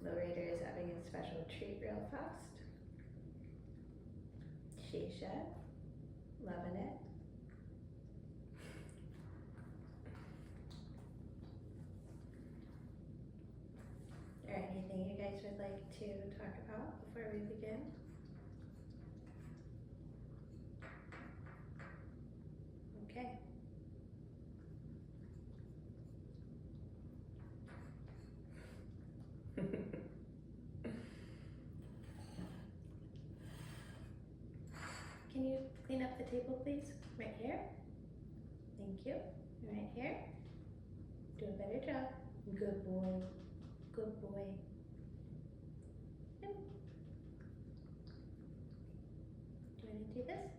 Lowrider is having a special treat real fast. Shisha, loving it. Is there anything you guys would like to talk about before we begin? Okay. Can you clean up the table, please? Right here. Thank you. Right here. Do a better job. Good boy. Good boy. Yep. Do you want to do this?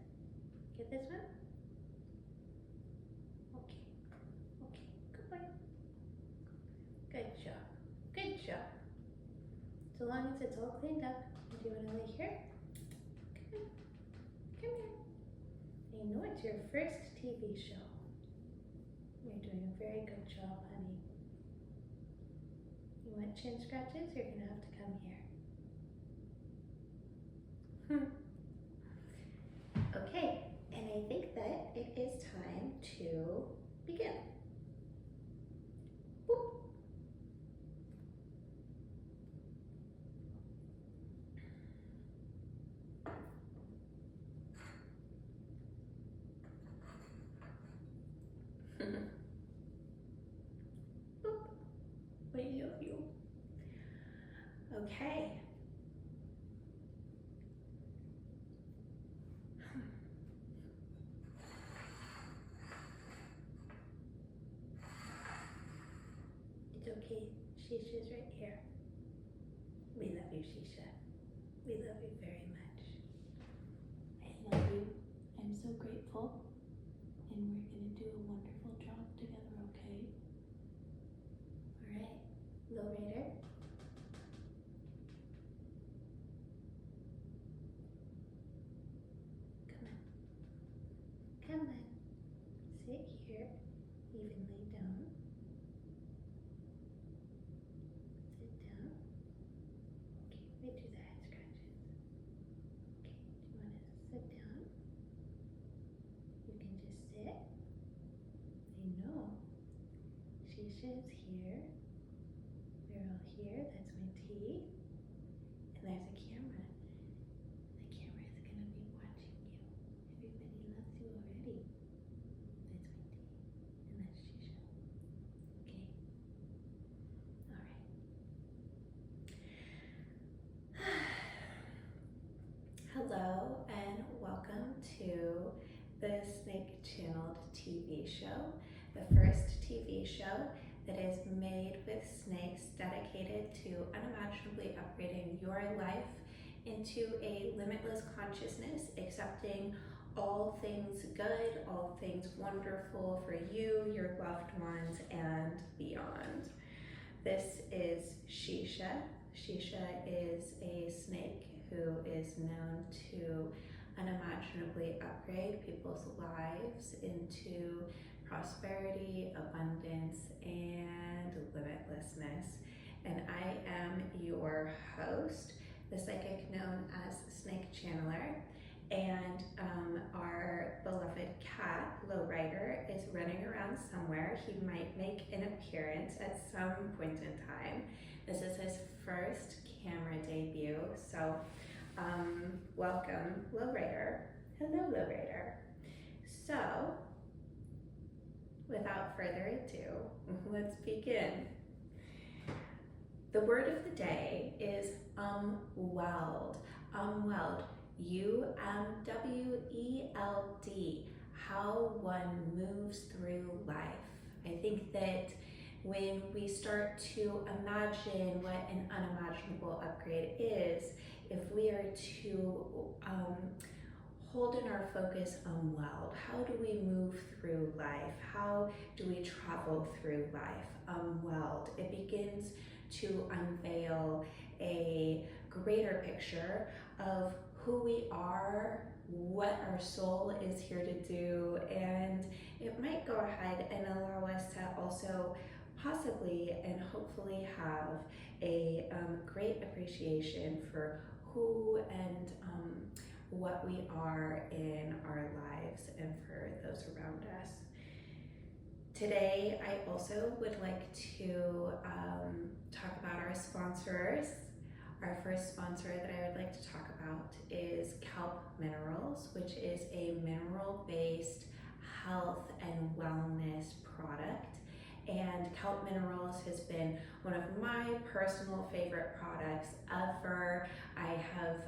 Get this one? Okay. Okay. Good boy. Good job. Good job. So long as it's all cleaned up. Do you want to lay here? Come on. Come here. I know it's your first TV show. You're doing a very good job, honey. You want chin scratches? You're going to have to come here. Okay, and I think that it is time to begin. Boop. Boop. I love you. Okay. It's okay. Shisha's right here. We love you, Shisha. We love you very much. I love you. I'm so grateful. And we're going to do a wonderful job together, okay? All right. Lowrider. Come on. Sit here, evenly down. Sit down. Okay, wait do the head scratches. Okay, do you want to sit down? You can just sit. I know. Shisha's here. We're all here. That's my tea. And there's a camera. The camera is going to be watching you. Everybody loves you already. That's my tea. And that's Shisha. Okay. Alright. Hello and welcome to the Snake Channeled TV show. The first TV show that is made with snakes, dedicated to unimaginably upgrading your life into a limitless consciousness, accepting all things good, all things wonderful for you, your loved ones, and beyond. This is Shisha. Shisha is a snake who is known to unimaginably upgrade people's lives into prosperity, abundance, and limitlessness. And I am your host, the psychic known as Snake Channeler. And our beloved cat, Lowrider, is running around somewhere. He might make an appearance at some point in time. This is his first camera debut, so welcome, Lowrider. Hello, Lowrider. So, without further ado, let's begin. The word of the day is umweld. Umweld. U-M-W-E-L-D. How one moves through life. I think that when we start to imagine what an unimaginable upgrade is, if we are to hold in our focus umweld, how do we move through life? How do we travel through life? Umweld. It begins to unveil a greater picture of who we are, what our soul is here to do, and it might go ahead and allow us to also possibly and hopefully have a great appreciation for who and what we are in our lives and for those around us. Today, I also would like to talk about our sponsors. Our first sponsor that I would like to talk about is Kelp Minerals, which is a mineral-based health and wellness product. And Kelp Minerals has been one of my personal favorite products ever. I have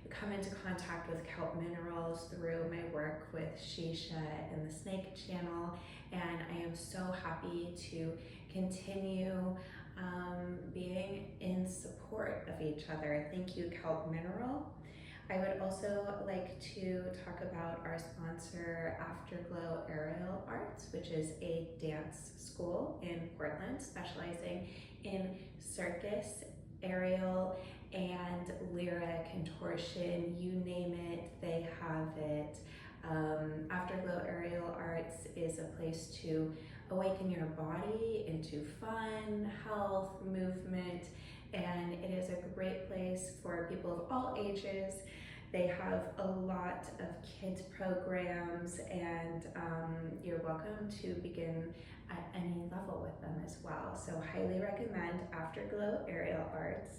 come into contact with Kelp Minerals through my work with Shisha and the Snake Channel, and I am so happy to continue being in support of each other. Thank you, Kelp Mineral. I would also like to talk about our sponsor, Afterglow Ariel Arts, which is a dance school in Portland specializing in circus, aerial, and lyric, contortion, you name it, they have it. Afterglow Ariel Arts is a place to awaken your body into fun, health, movement, and it is a great place for people of all ages. They have a lot of kids programs, and you're welcome to begin at any level with them as well. So highly recommend Afterglow Ariel Arts.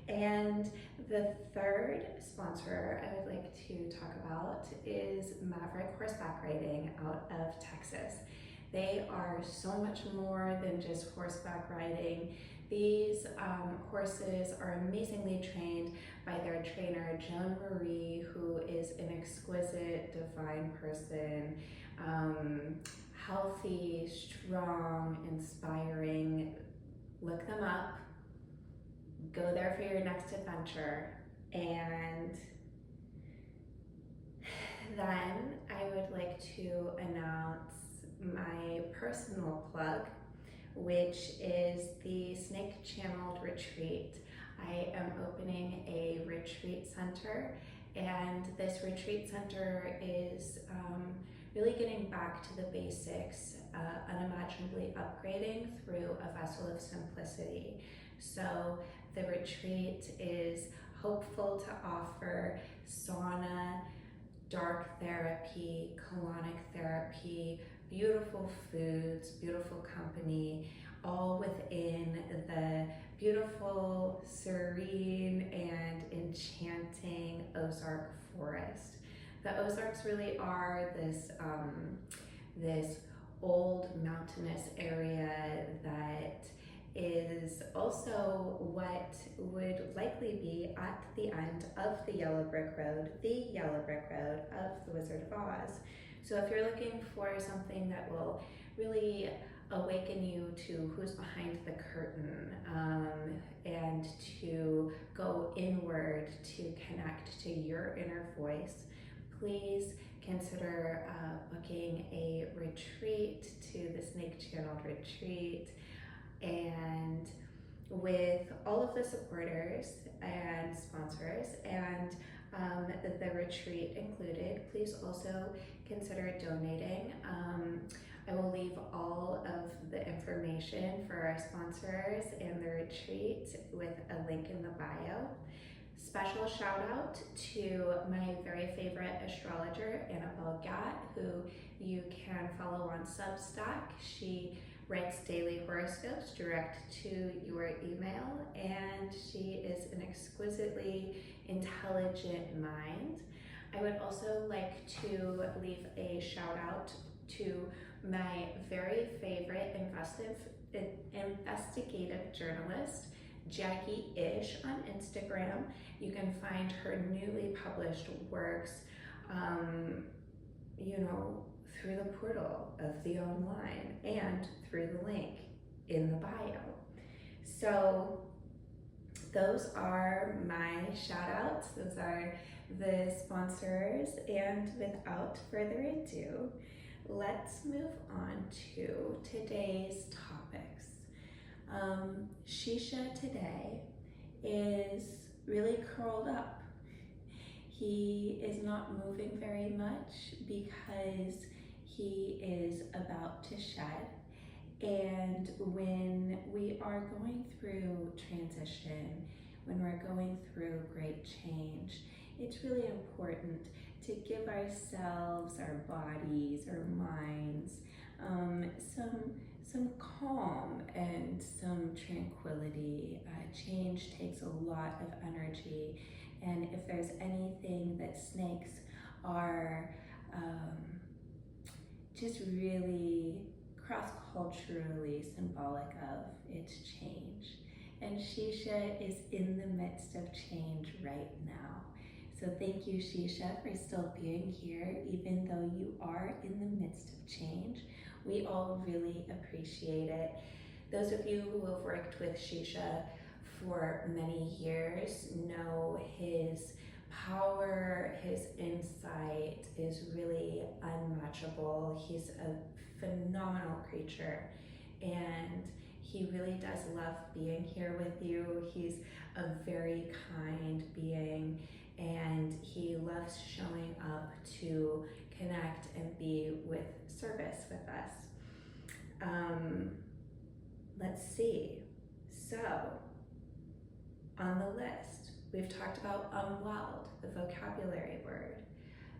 And the third sponsor I would like to talk about is Maverick Horseback Riding out of Texas. They are so much more than just horseback riding. These horses are amazingly trained by their trainer, Joan Marie, who is an exquisite, divine person, healthy, strong, inspiring. Look them up. Go there for your next adventure. And then I would like to announce my personal plug, which is the Snake Channeled Retreat. I am opening a retreat center, and this retreat center is really getting back to the basics, unimaginably upgrading through a vessel of simplicity. So the retreat is hopeful to offer sauna, dark therapy, colonic therapy, beautiful foods, beautiful company, all within the beautiful, serene, and enchanting Ozark forest. The Ozarks really are this old mountainous area that is also what would likely be at the end of the Yellow Brick Road of the Wizard of Oz. So if you're looking for something that will really awaken you to who's behind the curtain, and to go inward to connect to your inner voice, please consider booking a retreat to the Snake Channeled Retreat. And with all of the supporters and sponsors and the retreat included, please also consider donating. I will leave all of the information for our sponsors and the retreat with a link in the bio. Special shout out to my very favorite astrologer, Annabel Gat, who you can follow on Substack. She writes daily horoscopes direct to your email, and she is an exquisitely intelligent mind. I would also like to leave a shout out to my very favorite investigative journalist, Jaggyish on Instagram. You can find her newly published works, through the portal of the online and through the link in the bio. So those are my shout outs. Those are the sponsors. And without further ado, let's move on to today's topics. Shisha today is really curled up. He is not moving very much because he is about to shed, And when we are going through transition, when we're going through great change, it's really important to give ourselves, our bodies, our minds, some calm and some tranquility. Change takes a lot of energy, and if there's anything that snakes are just really cross-culturally symbolic of, it's change. And Shisha is in the midst of change right now. So thank you, Shisha, for still being here, even though you are in the midst of change. We all really appreciate it. Those of you who have worked with Shisha for many years know his power, his insight is really unmatchable. He's a phenomenal creature, and he really does love being here with you. He's a very kind being, and he loves showing up to connect and be with service with us. Let's see. So, on the list, we've talked about unweld, the vocabulary word.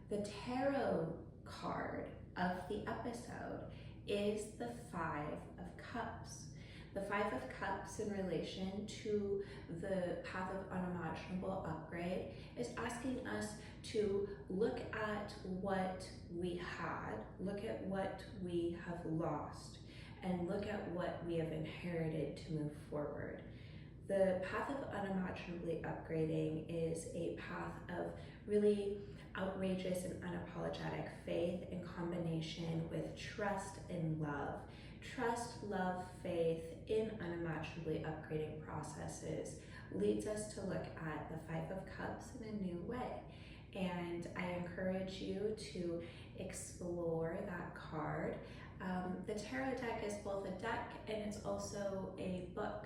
The tarot card of the episode is the Five of Cups. The Five of Cups in relation to the path of unimaginable upgrade is asking us to look at what we had, look at what we have lost, and look at what we have inherited to move forward. The path of unimaginably upgrading is a path of really outrageous and unapologetic faith in combination with trust and love. Trust, love, faith in unimaginably upgrading processes leads us to look at the Five of Cups in a new way. And I encourage you to explore that card. The tarot deck is both a deck and it's also a book.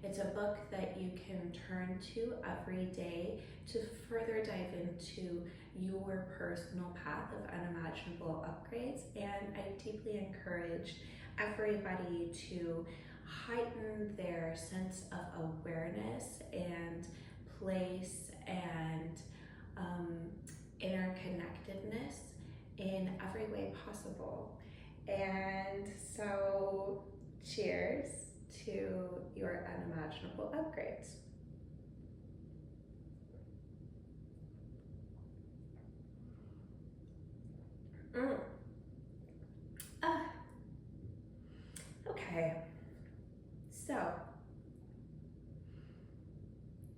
It's a book that you can turn to every day to further dive into your personal path of unimaginable upgrades. And I deeply encourage everybody to heighten their sense of awareness and place and interconnectedness in every way possible. And so, cheers to your unimaginable upgrades. Okay, so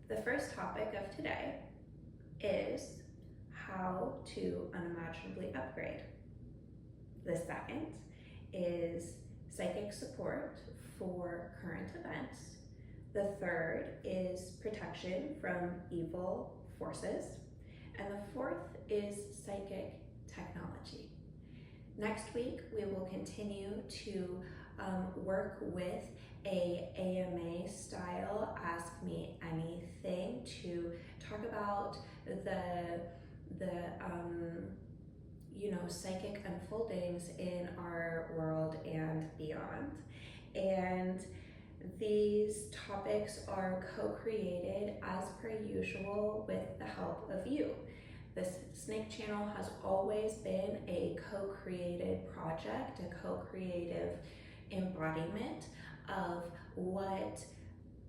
the first topic of today is how to unimaginably upgrade. The second is psychic support for current events. The third is protection from evil forces. And the fourth is psychic technology. Next week, we will continue to work with a AMA style Ask Me Anything to talk about the psychic unfoldings in our world and beyond. And these topics are co-created as per usual with the help of you. This Snake Channel has always been a co-created project, a co-creative embodiment of what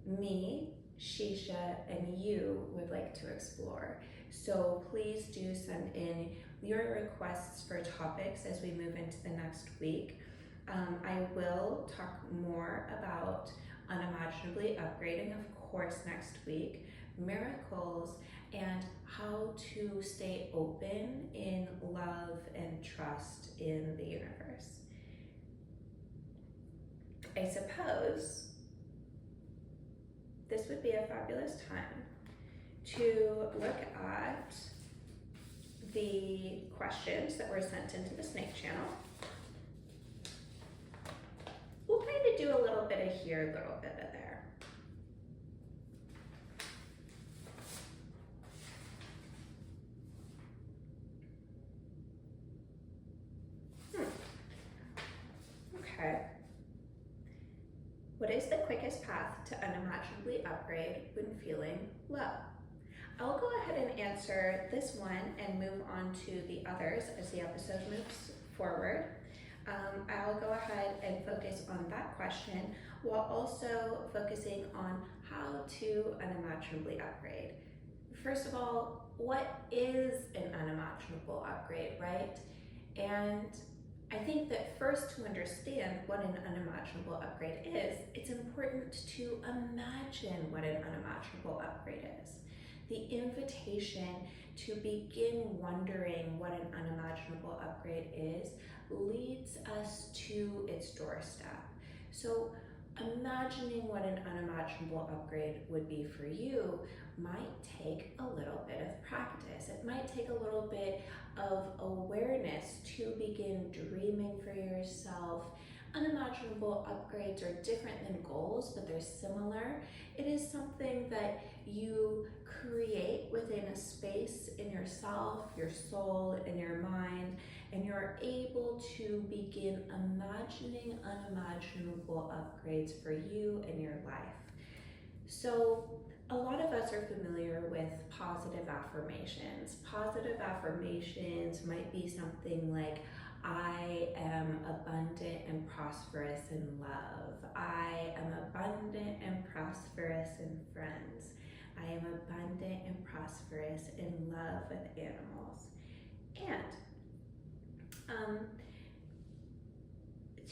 me, Shisha, and you would like to explore. So please do send in your requests for topics as we move into the next week. I will talk more about unimaginably upgrading, of course, next week, miracles, and how to stay open in love and trust in the universe. I suppose this would be a fabulous time to look at the questions that were sent into the Snake Channel. We'll kind of do a little bit of here, a little bit of there. Okay. What is the quickest path to unimaginably upgrade when feeling low? I'll go ahead and answer this one and move on to the others as the episode moves forward. I'll go ahead and focus on that question while also focusing on how to unimaginably upgrade. First of all, what is an unimaginable upgrade, right? And I think that first, to understand what an unimaginable upgrade is, it's important to imagine what an unimaginable upgrade is. The invitation to begin wondering what an unimaginable upgrade is leads us to its doorstep. So imagining what an unimaginable upgrade would be for you might take a little bit of practice. It might take a little bit of awareness to begin dreaming for yourself. Unimaginable upgrades are different than goals, but they're similar. It is something that you create within a space in yourself, your soul, and your mind, and you're able to begin imagining unimaginable upgrades for you and your life. So a lot of us are familiar with positive affirmations. Positive affirmations might be something like, I am abundant and prosperous in love. I am abundant and prosperous in friends. I am abundant and prosperous in love with animals. And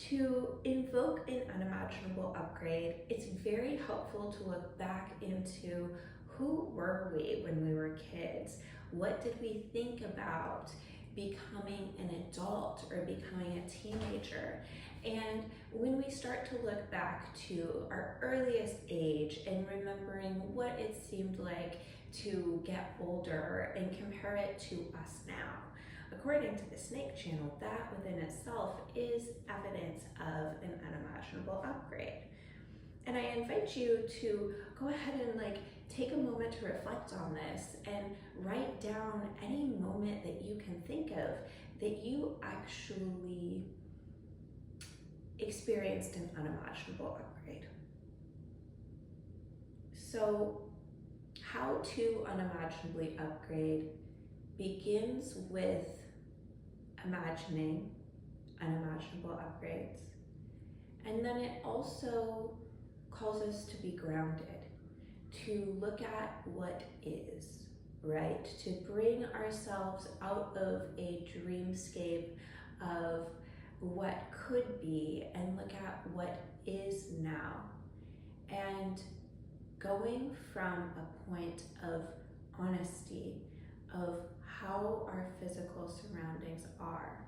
to invoke an unimaginable upgrade, it's very helpful to look back into who were we when we were kids? What did we think about becoming an adult or becoming a teenager? And when we start to look back to our earliest age and remembering what it seemed like to get older and compare it to us now, according to the Snake Channel, that within itself is evidence of an unimaginable upgrade. And I invite you to go ahead and take a moment to reflect on this and write down any moment that you can think of that you actually experienced an unimaginable upgrade. So how to unimaginably upgrade begins with imagining unimaginable upgrades. And then it also calls us to be grounded, to look at what is, right? To bring ourselves out of a dreamscape of what could be and look at what is now. And going from a point of honesty of how our physical surroundings are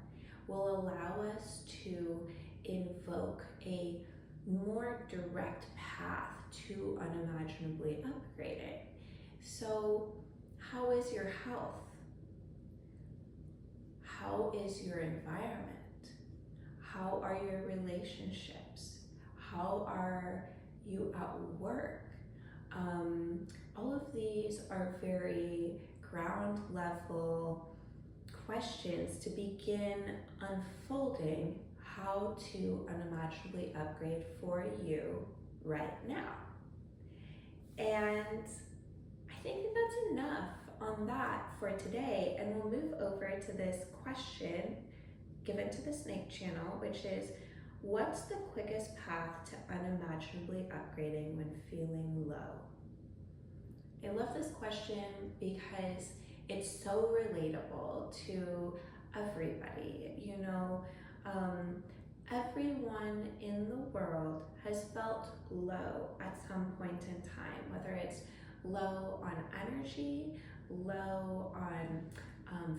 will allow us to invoke a more direct path to unimaginably upgrading. So, how is your health? How is your environment? How are your relationships? How are you at work? All of these are very ground level questions to begin unfolding how to unimaginably upgrade for you right now. And I think that's enough on that for today, and we'll move over to this question given to the Snake Channel, which is, what's the quickest path to unimaginably upgrading when feeling low? I love this question because it's so relatable to everybody. Everyone in the world has felt low at some point in time, whether it's low on energy, low on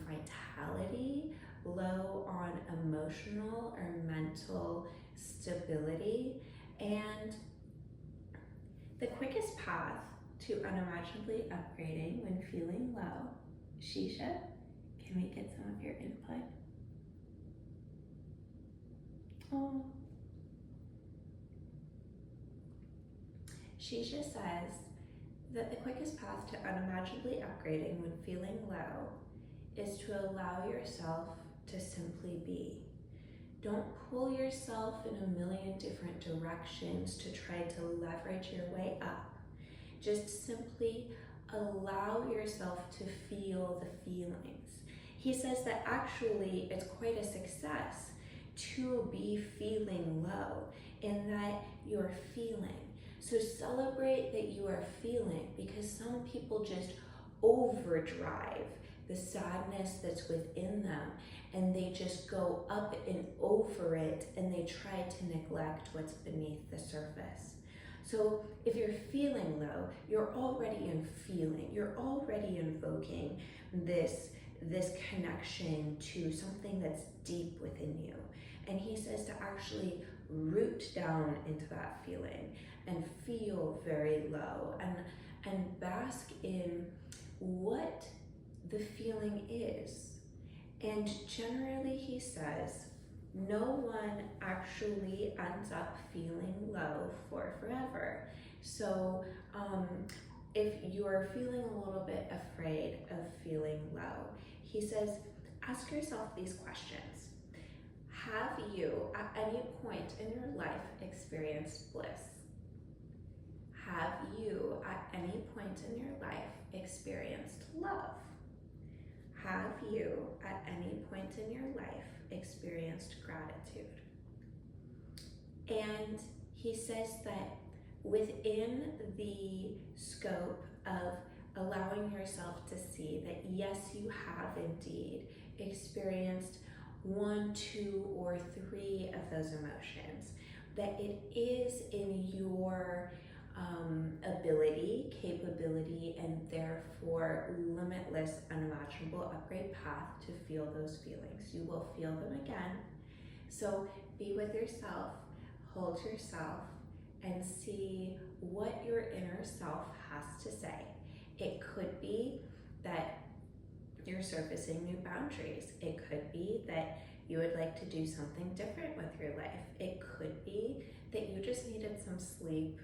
vitality, low on emotional or mental stability. And the quickest path to unimaginably upgrading when feeling low, Shisha, can we get some of your input? Oh. Shisha says that the quickest path to unimaginably upgrading when feeling low is to allow yourself to simply be, Don't pull yourself in a million different directions to try to leverage your way up. Just simply allow yourself to feel the feelings. He says that actually it's quite a success to be feeling low in that you're feeling. So celebrate that you are feeling, because some people just overdrive the sadness that's within them and they just go up and over it and they try to neglect what's beneath the surface. So if you're feeling low, you're already in feeling, you're already invoking this connection to something that's deep within you. And he says to actually root down into that feeling and feel very low and bask in what the feeling is. And generally, he says, no one actually ends up feeling low for forever. So if you're feeling a little bit afraid of feeling low, he says, ask yourself these questions. Have you at any point in your life experienced bliss? Have you at any point in your life experienced love? Have you at any point in your life experienced gratitude? And he says that within the scope of allowing yourself to see that yes, you have indeed experienced 1, 2, or 3 of those emotions, that it is in your ability, capability, and therefore limitless, unimaginable upgrade path to feel those feelings. You will feel them again. So be with yourself, hold yourself, and see what your inner self has to say. It could be that you're surfacing new boundaries. It could be that you would like to do something different with your life. It could be that you just needed some sleep.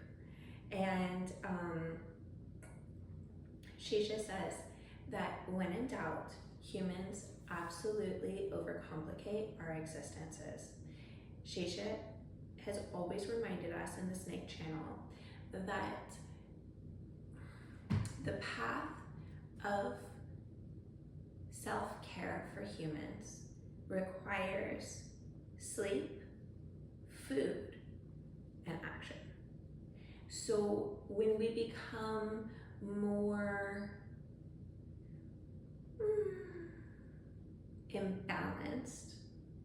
And Shisha says that when in doubt, humans absolutely overcomplicate our existences. Shisha has always reminded us in the Snake Channel that the path of self-care for humans requires sleep, food, and action. So when we become more imbalanced,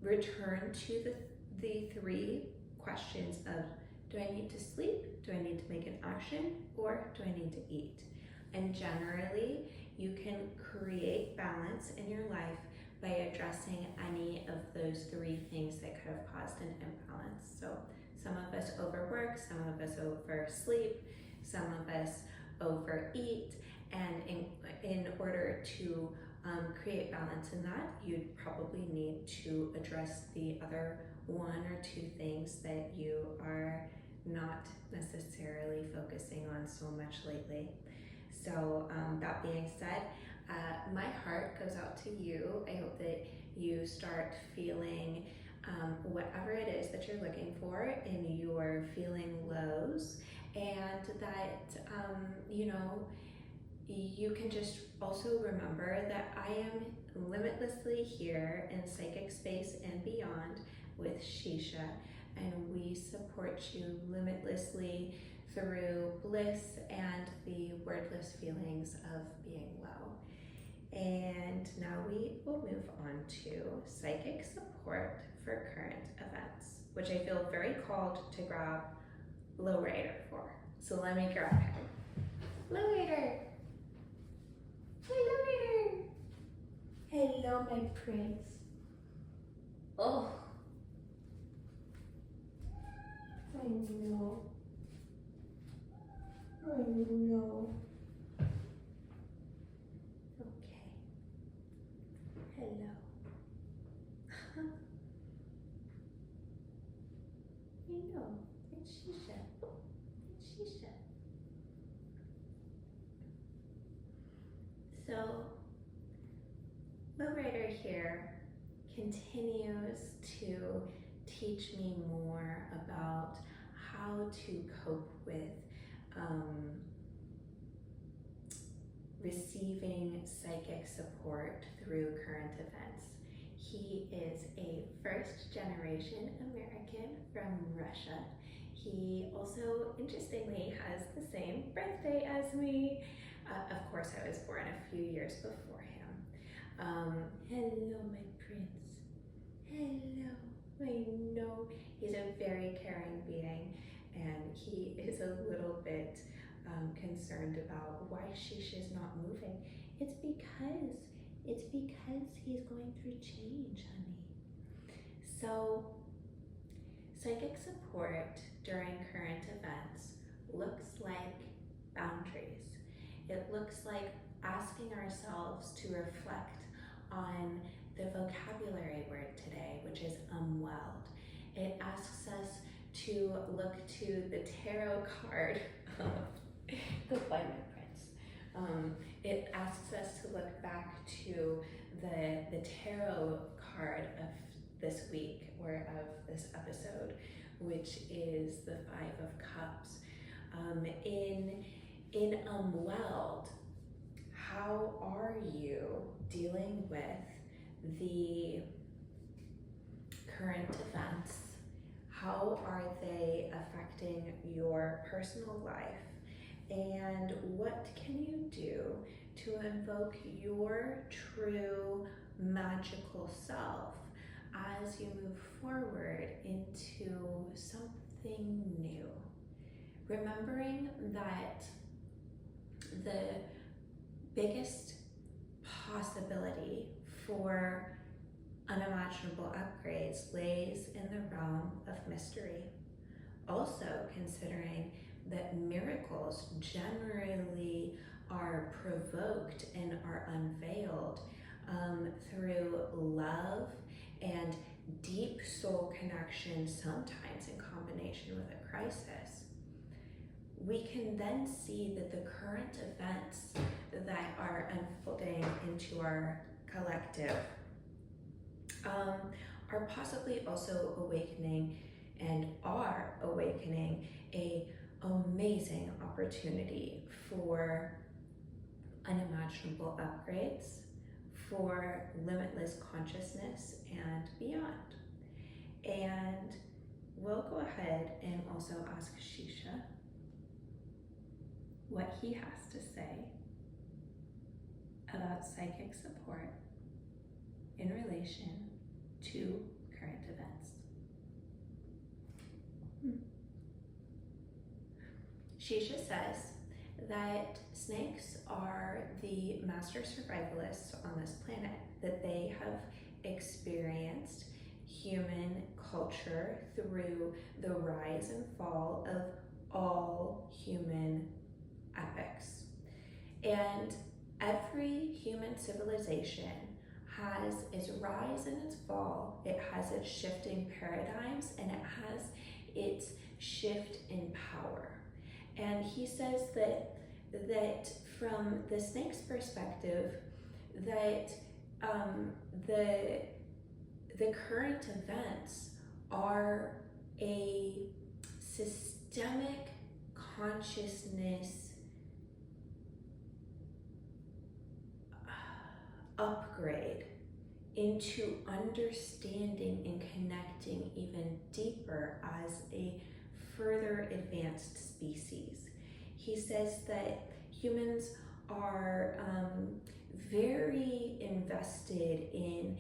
return to the 3 questions of, do I need to sleep? Do I need to make an action? Or do I need to eat? And generally, you can create balance in your life by addressing any of those 3 things that could have caused an imbalance. So some of us overwork, some of us oversleep, some of us overeat, and in order to create balance in that, you'd probably need to address the other 1 or 2 things that you are not necessarily focusing on so much lately. So that being said, my heart goes out to you. I hope that you start feeling whatever it is that you're looking for in your feeling lows, and that you can just also remember that I am limitlessly here in psychic space and beyond with Shisha, and we support you limitlessly through bliss and the wordless feelings of being low. And now we will move on to psychic support for current events, which I feel very called to grab Lowrider for. So let me grab him. Lowrider! Hi, Lowrider! Hello, my prince. Oh. I know. I know. Okay. Hello. I know. It's Shisha. It's Shisha. So, Lowrider here continues to teach me more about how to cope with receiving psychic support through current events. He is a first-generation American from Russia. He also, interestingly, has the same birthday as me. Of course, I was born a few years before him. Hello, my prince. Hello. I know he's a very caring being, and he is a little bit concerned about why Shisha is not moving. It's because he's going through change, honey. So, psychic support during current events looks like boundaries. It looks like asking ourselves to reflect on the vocabulary word today, which is umweld. It asks us to look to the tarot card of Goodbye, my prince. It asks us to look back to the tarot card of this week, or of this episode, which is the Five of Cups. In Umweld, how are you dealing with the current events? How are they affecting your personal life? And what can you do to invoke your true magical self as you move forward into something new? Remembering that the biggest possibility for unimaginable upgrades lays in the realm of mystery. Also considering that miracles generally are provoked and are unveiled through love and deep soul connection, sometimes in combination with a crisis. We can then see that the current events that are unfolding into our collective are possibly also awakening and are awakening a amazing opportunity for unimaginable upgrades, for limitless consciousness and beyond. And we'll go ahead and also ask Shisha what he has to say about psychic support in relation to current events. Shisha says that snakes are the master survivalists on this planet, that they have experienced human culture through the rise and fall of all human epics. And every human civilization has its rise and its fall, it has its shifting paradigms, and it has its shift in power. And he says that from the snake's perspective, that the current events are a systemic consciousness upgrade into understanding and connecting even deeper as a further advanced species. He says that humans are very invested in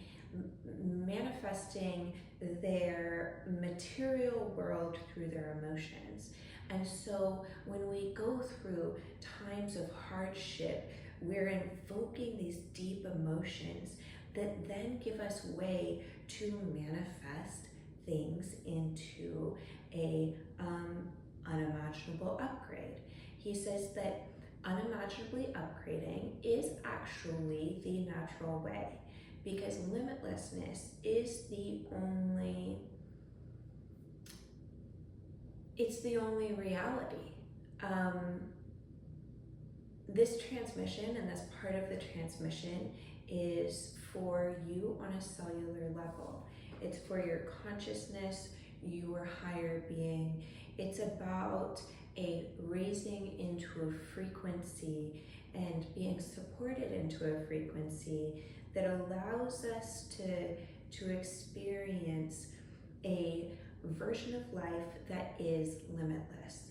manifesting their material world through their emotions. And so when we go through times of hardship, we're invoking these deep emotions that then give us way to manifest things into a unimaginable upgrade. He says that unimaginably upgrading is actually the natural way, because limitlessness is the only reality. This transmission and this part of the transmission is for you on a cellular level. It's for your consciousness, your higher being. It's about a raising into a frequency and being supported into a frequency that allows us to experience a version of life that is limitless.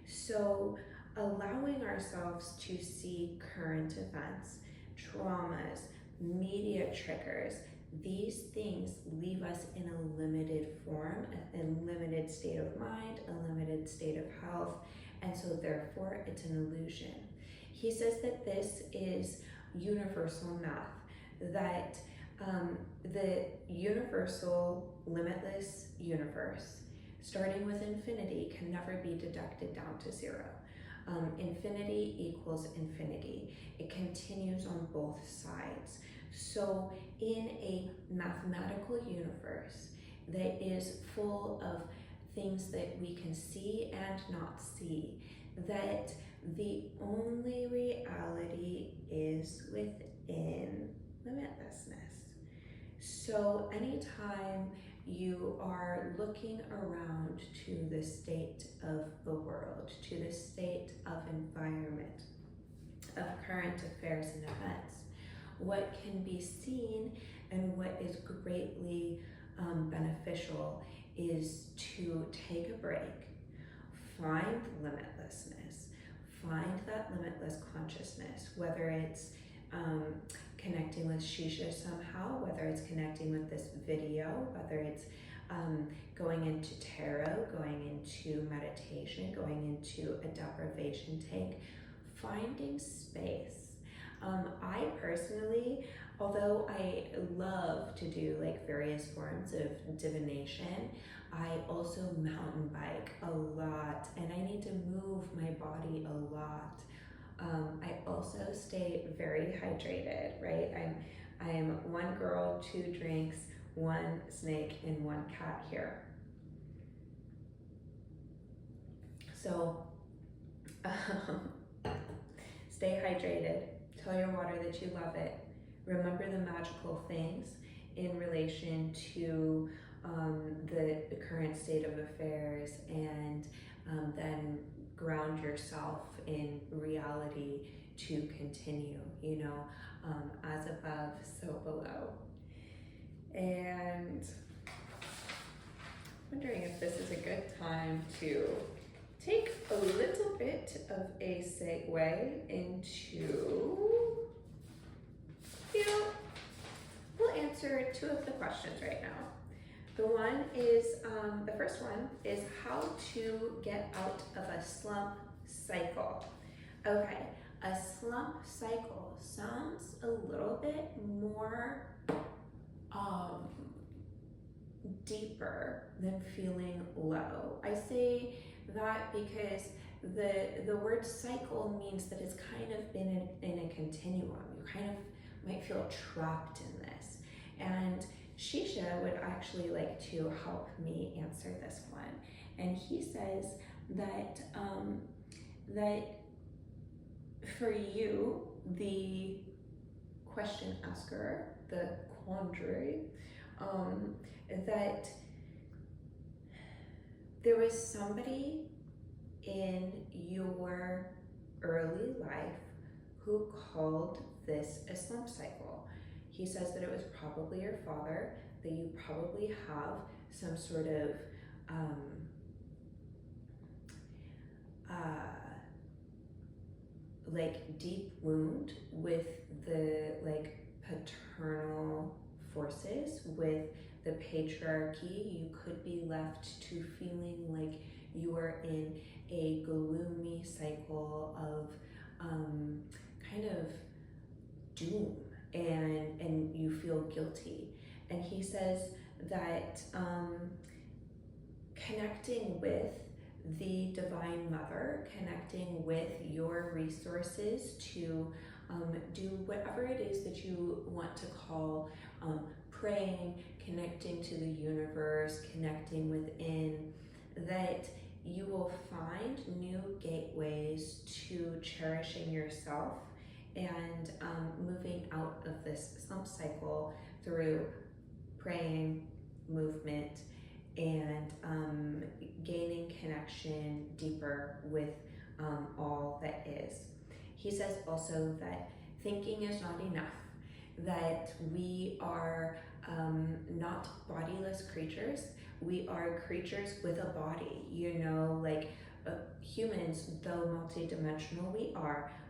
So allowing ourselves to see current events, traumas, media triggers, these things leave us in a limited form, a limited state of mind, a limited state of health, and so therefore it's an illusion. He says that this is universal math, that the universal, limitless universe, starting with infinity, can never be deducted down to zero. Infinity equals infinity. It continues on both sides. So in a mathematical universe that is full of things that we can see and not see, that the only reality is within limitlessness. So anytime you are looking around to the state of the world, to the state of environment, of current affairs and events, what can be seen and what is greatly beneficial is to take a break, find limitlessness, find that limitless consciousness, whether it's connecting with Shisha somehow, whether it's connecting with this video, whether it's going into tarot, going into meditation, going into a deprivation tank, finding space. I personally, although I love to do like various forms of divination, I also mountain bike a lot and I need to move my body a lot. I also stay very hydrated, right? I'm one girl, 2 drinks, 1 snake, and 1 cat here. So stay hydrated. Tell your water that you love it. Remember the magical things in relation to the current state of affairs, and then ground yourself in reality to continue, you know, as above, so below. And wondering if this is a good time to take a little bit of a segue into, you know, we'll answer 2 of the questions right now. The one is, the first one is how to get out of a slump cycle. Okay, a slump cycle sounds a little bit more deeper than feeling low. I say that because the word cycle means that it's kind of been in a continuum. You kind of might feel trapped in this. And Shisha would actually like to help me answer this one. And he says that that for you, the question asker, the quandary, that there was somebody in your early life who called this a slump cycle. He says that it was probably your father, that you probably have some sort of like deep wound with the like paternal forces, with the patriarchy. You could be left to feeling like you are in a gloomy cycle of kind of doom, and you feel guilty. And he says that connecting with the Divine Mother, connecting with your resources to do whatever it is that you want to call praying, connecting to the universe, connecting within, that you will find new gateways to cherishing yourself and moving out of this slump cycle through praying, movement, and gaining connection deeper with all that is. He says also that thinking is not enough, that we are not bodiless creatures. We are creatures with a body, like humans, though multidimensional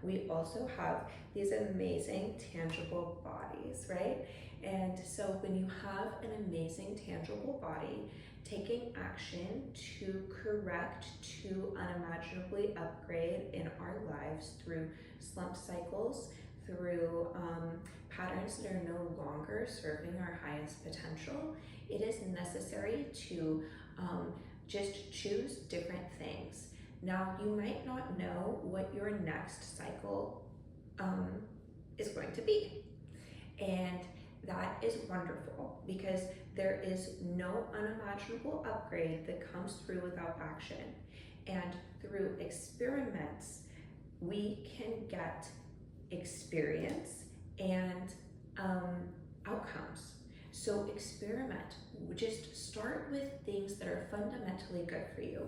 we also have these amazing tangible bodies, right? And so when you have an amazing tangible body, taking action to correct, to unimaginably upgrade in our lives through slump cycles, through patterns that are no longer serving our highest potential, it is necessary to just choose different things. Now, you might not know what your next cycle is going to be. And that is wonderful, because there is no unimaginable upgrade that comes through without action. And through experiments, we can get experience and outcomes. So experiment. Just start with things that are fundamentally good for you.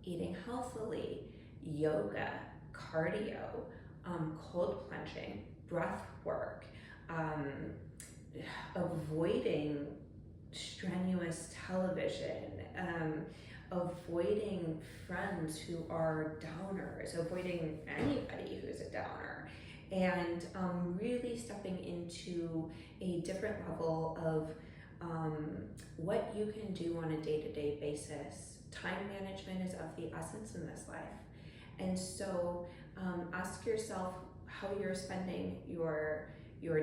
Eating healthily, yoga, cardio, cold plunging, breath work, avoiding strenuous television, avoiding friends who are downers, avoiding anybody who's a downer, and really stepping into a different level of what you can do on a day-to-day basis. Time management is of the essence in this life. And so ask yourself how you're spending your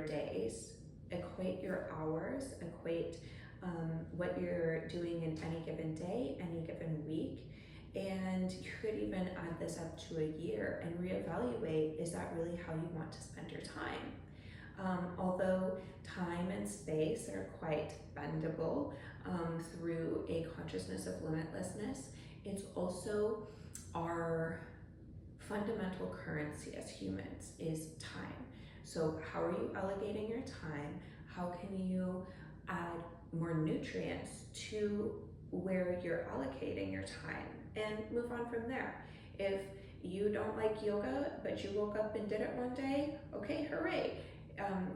days, equate your hours, equate what you're doing in any given day, any given week, and you could even add this up to a year and reevaluate, is that really how you want to spend your time? Although time and space are quite bendable through a consciousness of limitlessness, it's also our fundamental currency as humans is time. So how are you allocating your time? How can you add more nutrients to where you're allocating your time, and move on from there? If you don't like yoga, but you woke up and did it one day, okay, hooray.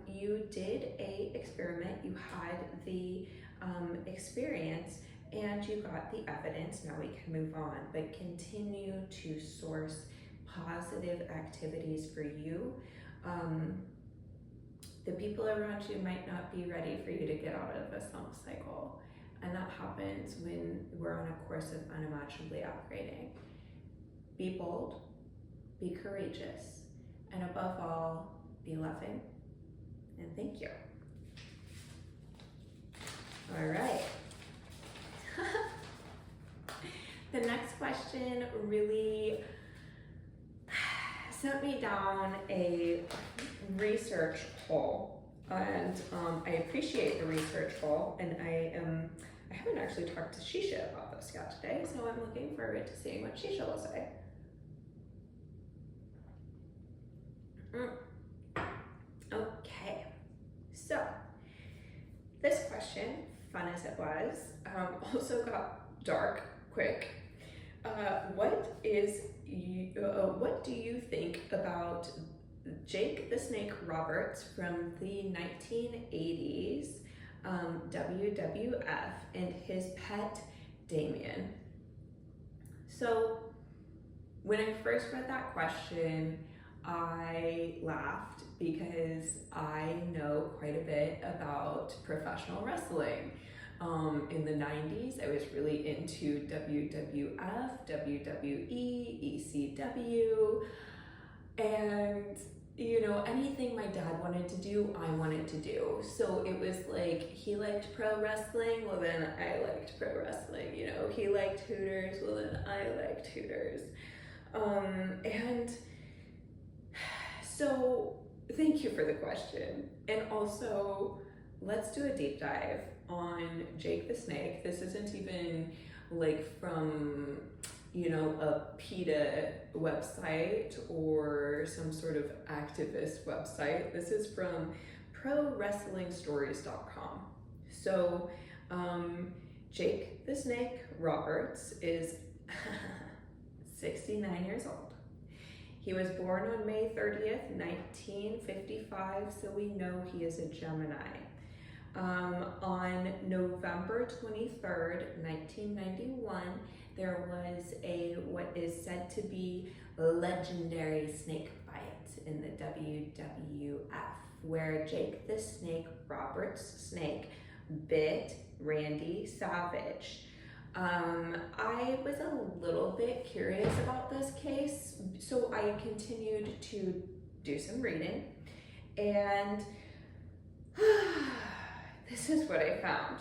You did a experiment, you had the experience, and you got the evidence. Now we can move on, but continue to source positive activities for you. The people around you might not be ready for you to get out of a slump cycle, and that happens when we're on a course of unimaginably upgrading. Be bold, be courageous, and above all, be loving. And thank you. All right. The next question really sent me down a research hole, and I appreciate the research hole, and I haven't actually talked to Shisha about this yet today, so I'm looking forward to seeing what Shisha will say. Okay, so this question, fun as it was, also got dark quick. What do you think about Jake the Snake Roberts from the 1980s WWF and his pet Damien? So when I first read that question, I laughed because I know quite a bit about professional wrestling. In the 90s, I was really into WWF, WWE, ECW, and anything my dad wanted to do, I wanted to do. So it was like, he liked pro wrestling, well then I liked pro wrestling. He liked Hooters, well then I liked Hooters. And so thank you for the question. And also, let's do a deep dive on Jake the Snake. This isn't even like from a PETA website or some sort of activist website. This is from ProWrestlingStories.com. So, Jake the Snake Roberts is 69 years old. He was born on May 30th, 1955, so we know he is a Gemini. On November 23rd, 1991, there was what is said to be a legendary snake fight in the WWF, where Jake the Snake Roberts' snake bit Randy Savage. I was a little bit curious about this case, so I continued to do some reading, and this is what I found.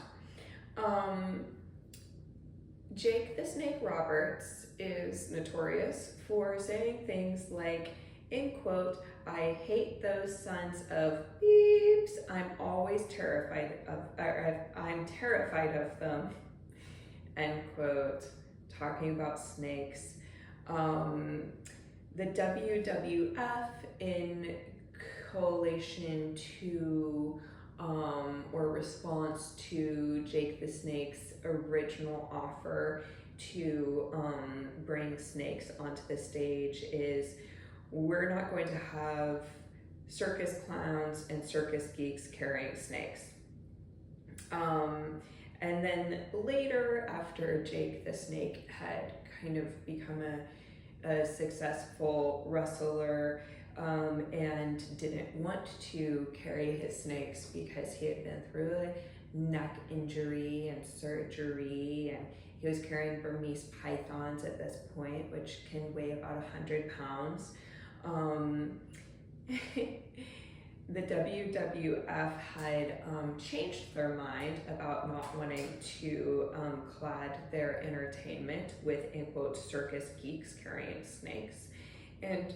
Jake the Snake Roberts is notorious for saying things like, in quote, "I hate those sons of beeps. I'm always terrified of, I'm terrified of them," end quote, talking about snakes. The WWF, in collation to or response to Jake the Snake's original offer to bring snakes onto the stage, is, we're not going to have circus clowns and circus geeks carrying snakes. And then later, after Jake the Snake had kind of become a successful wrestler, and didn't want to carry his snakes because he had been through a neck injury and surgery, and he was carrying Burmese pythons at this point, which can weigh about 100 pounds. The WWF had changed their mind about not wanting to clad their entertainment with, in quote, circus geeks carrying snakes, and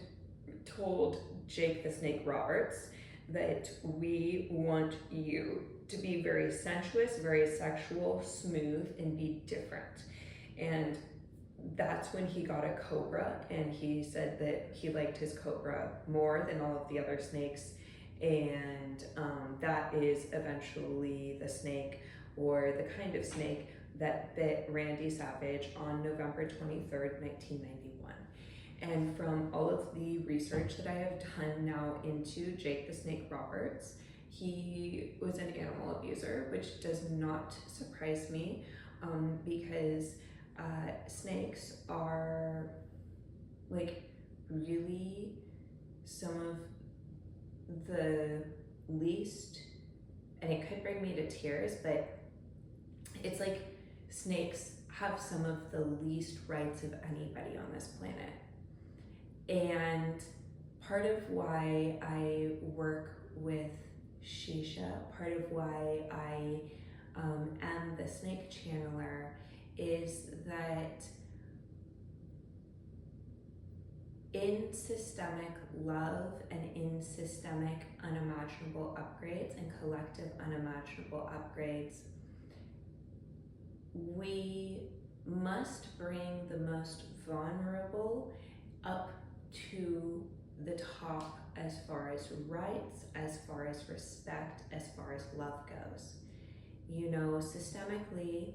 told Jake the Snake Roberts that we want you to be very sensuous, very sexual, smooth, and be different. And that's when he got a cobra, and he said that he liked his cobra more than all of the other snakes, and that is eventually the snake, or the kind of snake, that bit Randy Savage on November 23rd, 1991. And from all of the research that I have done now into Jake the Snake Roberts, he was an animal abuser, which does not surprise me, because snakes are like really some of the least, and it could bring me to tears, but it's like snakes have some of the least rights of anybody on this planet. And part of why I work with Shisha, part of why I am the snake channeler, is that in systemic love and in systemic unimaginable upgrades and collective unimaginable upgrades, we must bring the most vulnerable up to the top as far as rights, as far as respect, as far as love goes. Systemically,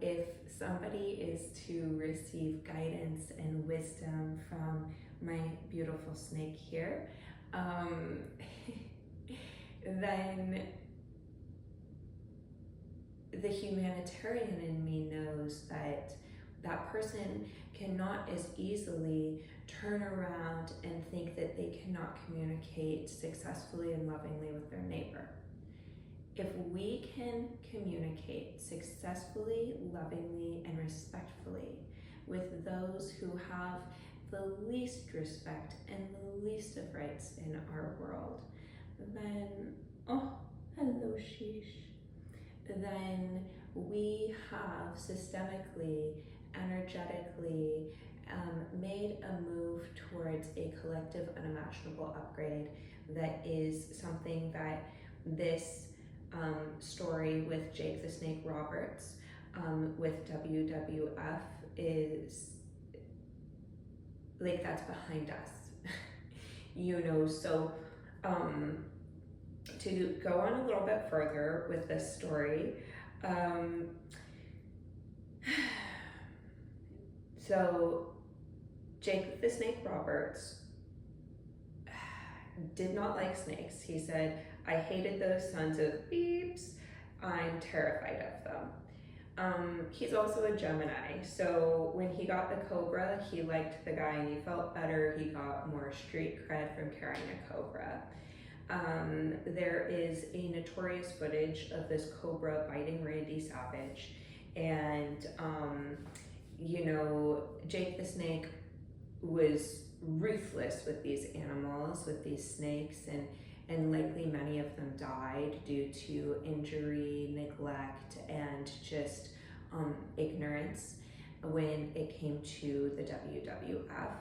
if somebody is to receive guidance and wisdom from my beautiful snake here, then the humanitarian in me knows that that person cannot as easily turn around and think that they cannot communicate successfully and lovingly with their neighbor. If we can communicate successfully, lovingly, and respectfully with those who have the least respect and the least of rights in our world, then, oh, hello, sheesh, then we have systemically, energetically made a move towards a collective unimaginable upgrade that is something that this story with Jake the Snake Roberts, with WWF, is like that's behind us. So to go on a little bit further with this story, so Jake the Snake Roberts did not like snakes. He said, "I hated those sons of beeps. I'm terrified of them." He's also a Gemini, so when he got the cobra, he liked the guy and he felt better. He got more street cred from carrying a cobra. There is a notorious footage of this cobra biting Randy Savage, and Jake the Snake was ruthless with these animals, with these snakes, and likely many of them died due to injury, neglect, and just ignorance when it came to the WWF.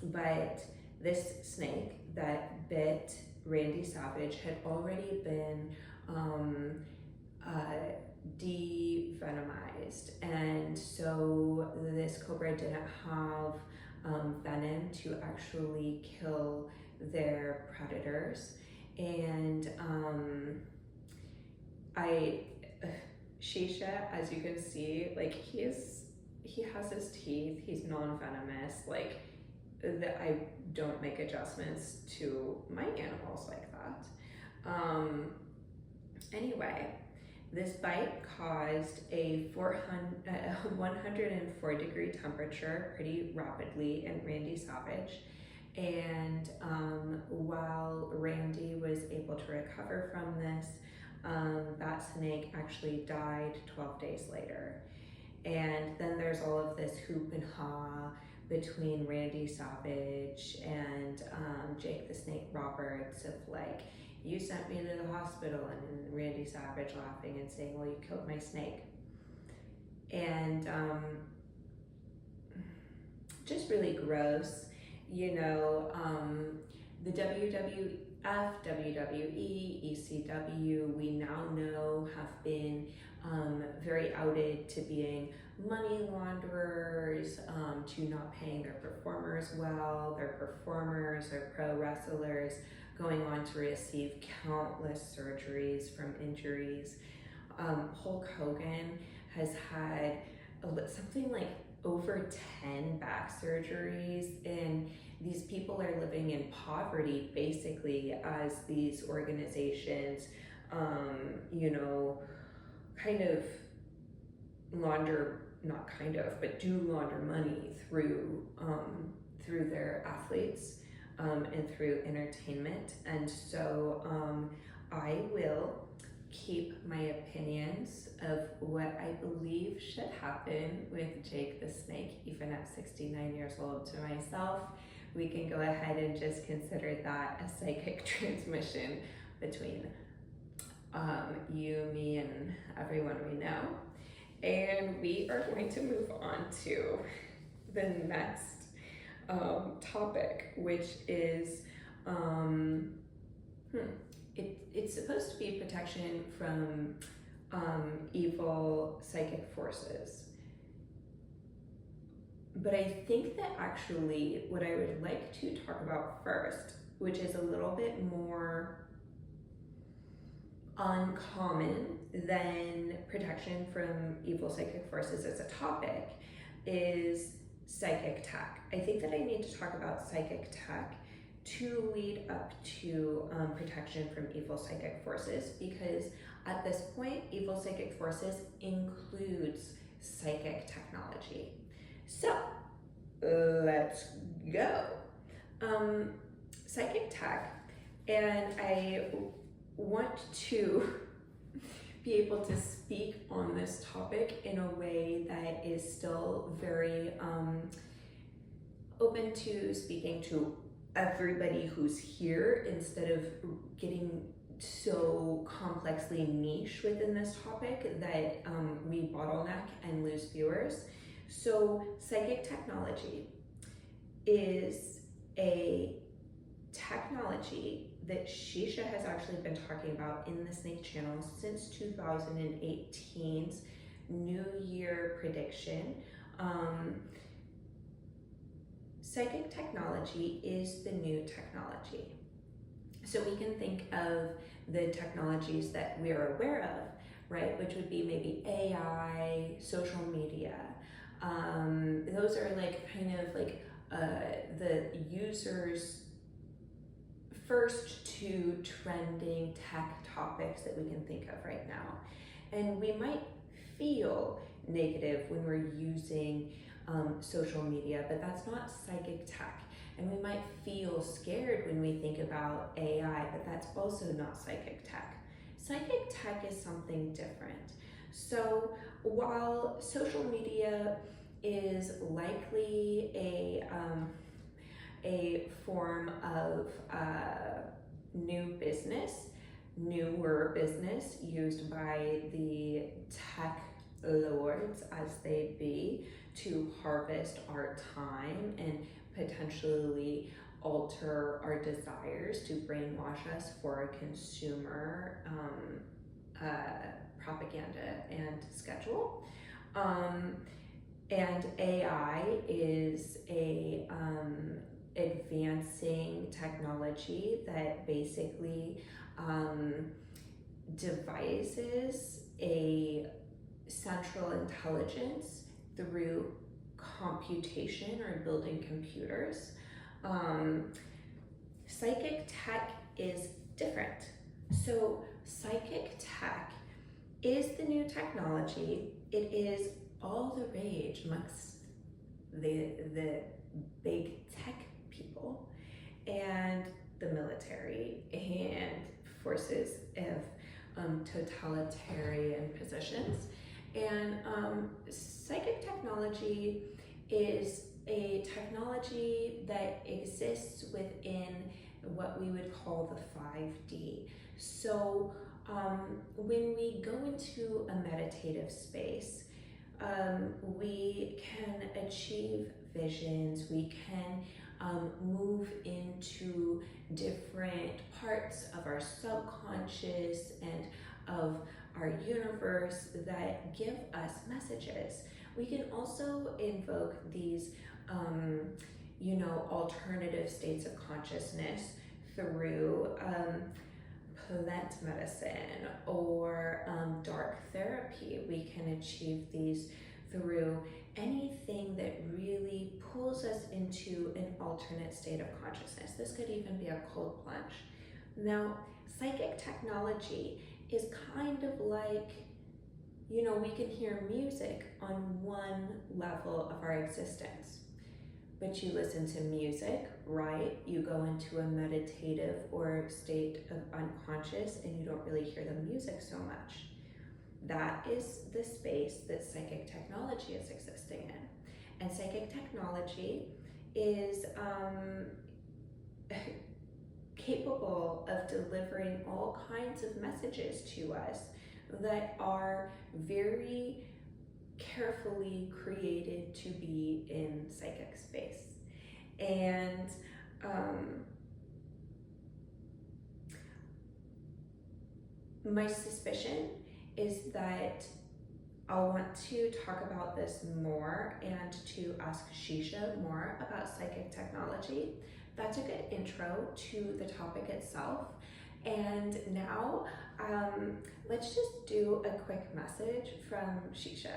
But this snake that bit Randy Savage had already been de-venomized, and so this cobra didn't have venom to actually kill their predators. And Shisha, as you can see, like he has his teeth, he's non-venomous, like that. I don't make adjustments to my animals like that. Anyway, this bite caused a 104 degree temperature pretty rapidly in Randy Savage. And while Randy was able to recover from this, that snake actually died 12 days later. And then there's all of this hoop and ha between Randy Savage and Jake the Snake Roberts of like, you sent me to the hospital, and Randy Savage laughing and saying, well, you killed my snake. And just really gross. The WWF, WWE, ECW, we now know have been very outed to being money launderers, to not paying their performers well. Their performers, their pro wrestlers, going on to receive countless surgeries from injuries. Hulk Hogan has had something like over 10 back surgeries, and these people are living in poverty basically as these organizations, do launder money through their athletes and through entertainment. And so I will keep my opinions of what I believe should happen with Jake the Snake, even at 69 years old, to myself. We can go ahead and just consider that a psychic transmission between you, me, and everyone we know. And we are going to move on to the next topic, which is it's supposed to be protection from evil psychic forces. But I think that actually what I would like to talk about first, which is a little bit more uncommon than protection from evil psychic forces as a topic, is psychic tech. I think that I need to talk about psychic tech to lead up to protection from evil psychic forces, because at this point, evil psychic forces includes psychic technology. So let's go. Psychic tech, and I want to be able to speak on this topic in a way that is still very open to speaking to everybody who's here, instead of getting so complexly niche within this topic that we bottleneck and lose viewers. So psychic technology is a technology that Shisha has actually been talking about in the Snake channel since 2018 New Year prediction. Psychic technology is the new technology. So we can think of the technologies that we're aware of, right? Which would be maybe AI, social media. Those are like kind of like the users' first two trending tech topics that we can think of right now. And we might feel negative when we're using social media, but that's not psychic tech. And we might feel scared when we think about AI, but that's also not psychic tech. Psychic tech is something different. So while social media is likely a form of newer business used by the tech lords as they be to harvest our time and potentially alter our desires to brainwash us for a consumer propaganda and schedule. And AI is a advancing technology that basically devises a central intelligence through computation or building computers. Psychic tech is different. So psychic tech is the new technology. It is all the rage amongst the big tech people and the military and forces of totalitarian positions. And psychic technology is a technology that exists within what we would call the 5D. So when we go into a meditative space, we can achieve visions, we can move into different parts of our subconscious and of our universe that give us messages. We can also invoke these, alternative states of consciousness through plant medicine or dark therapy. We can achieve these through anything that really pulls us into an alternate state of consciousness. This could even be a cold plunge. Now, psychic technology is kind of like, we can hear music on one level of our existence. But you listen to music, right? You go into a meditative or state of unconscious and you don't really hear the music so much. That is the space that psychic technology is existing in. And psychic technology is capable of delivering all kinds of messages to us that are very carefully created to be in psychic space. And my suspicion is that I'll want to talk about this more and to ask Shisha more about psychic technology. That's a good intro to the topic itself. And now let's just do a quick message from Shisha.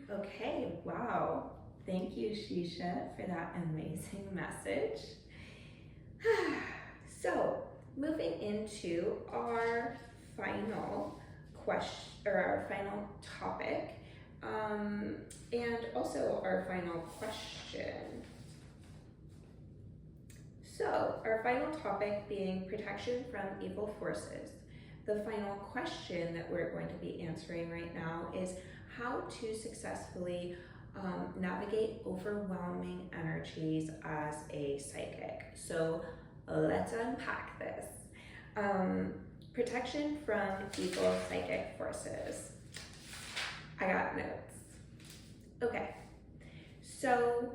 Okay, wow. Thank you, Shisha, for that amazing message. So, moving into our final question, or our final topic, and also our final question. So, our final topic being protection from evil forces. The final question that we're going to be answering right now is how to successfully navigate overwhelming energies as a psychic. So let's unpack this. Protection from evil psychic forces. I got notes. Okay, so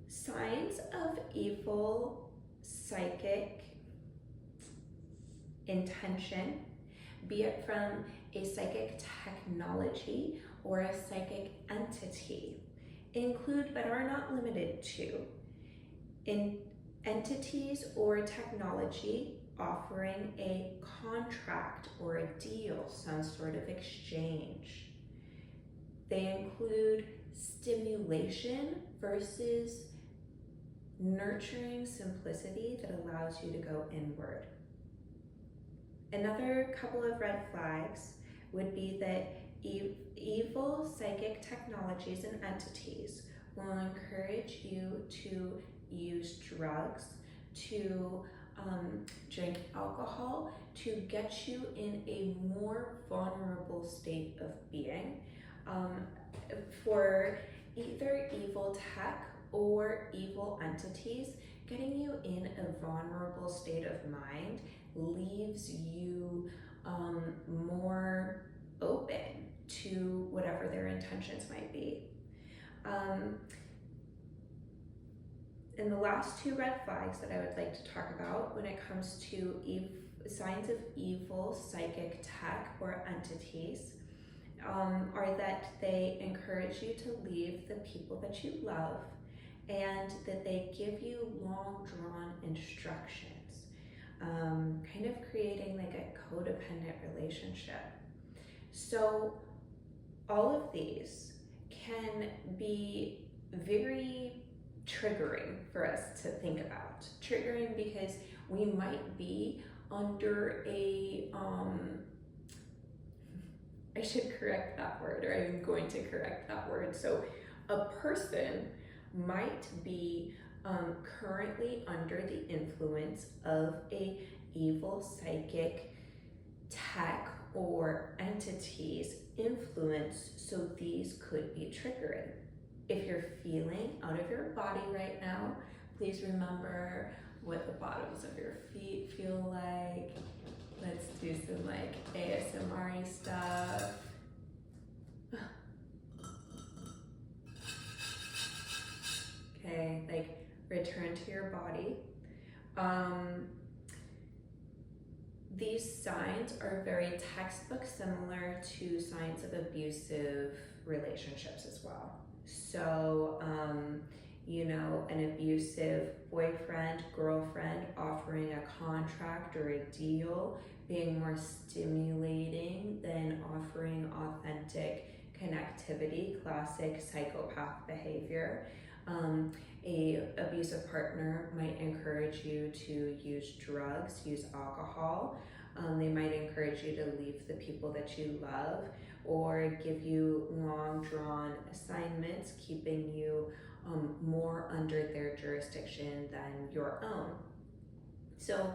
signs of evil psychic intention be it from a psychic technology or a psychic entity. Include but are not limited to in entities or technology offering a contract or a deal, some sort of exchange. They include stimulation versus nurturing simplicity that allows you to go inward. Another couple of red flags would be that evil psychic technologies and entities will encourage you to use drugs, to drink alcohol, to get you in a more vulnerable state of being, for either evil tech or evil entities. Getting you in a vulnerable state of mind leaves you more open to whatever their intentions might be. And the last two red flags that I would like to talk about when it comes to signs of evil psychic tech or entities are that they encourage you to leave the people that you love, and that they give you long drawn instructions, kind of creating like a codependent relationship. So all of these can be very triggering for us to think about. Triggering because we might be under a, I should correct that word, or I'm going to correct that word. So a person might be currently under the influence of a evil psychic tech or entity's influence, so these could be triggering. If you're feeling out of your body right now, please remember what the bottoms of your feet feel like. Let's do some like ASMR stuff. Okay, like return to your body. These signs are very textbook similar to signs of abusive relationships as well. So, an abusive boyfriend, girlfriend offering a contract or a deal, being more stimulating than offering authentic connectivity, classic psychopath behavior. A abusive partner might encourage you to use drugs, use alcohol. They might encourage you to leave the people that you love, or give you long drawn assignments, keeping you more under their jurisdiction than your own. So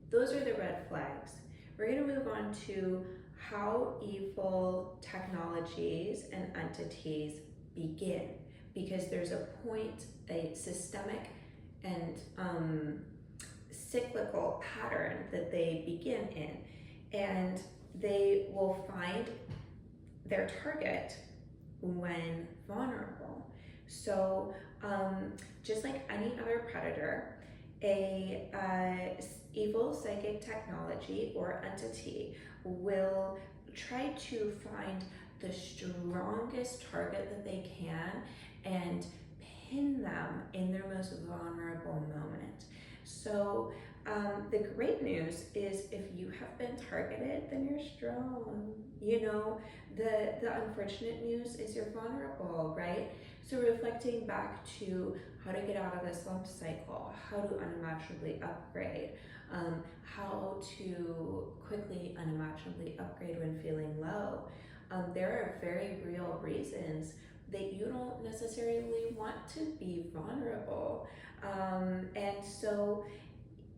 those are the red flags. We're going to move on to how evil technologies and entities begin, because there's a point, a systemic and cyclical pattern that they begin in, and they will find their target when vulnerable. So just like any other predator, a evil psychic technology or entity will try to find the strongest target that they can and pin them in their most vulnerable moment. So the great news is if you have been targeted, then you're strong. The unfortunate news is you're vulnerable, right? So reflecting back to how to get out of the slump cycle, how to unimaginably upgrade, how to quickly unimaginably upgrade when feeling low. There are very real reasons that you don't necessarily want to be vulnerable. And so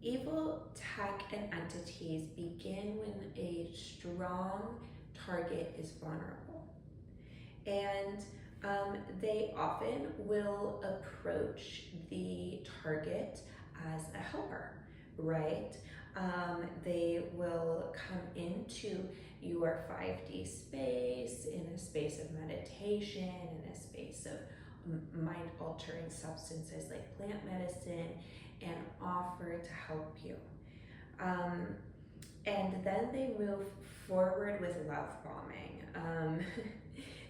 evil tech and entities begin when a strong target is vulnerable. And they often will approach the target as a helper, right? They will come into your 5D space, in a space of meditation, in a space of mind-altering substances like plant medicine, and offer to help you. And then they move forward with love bombing.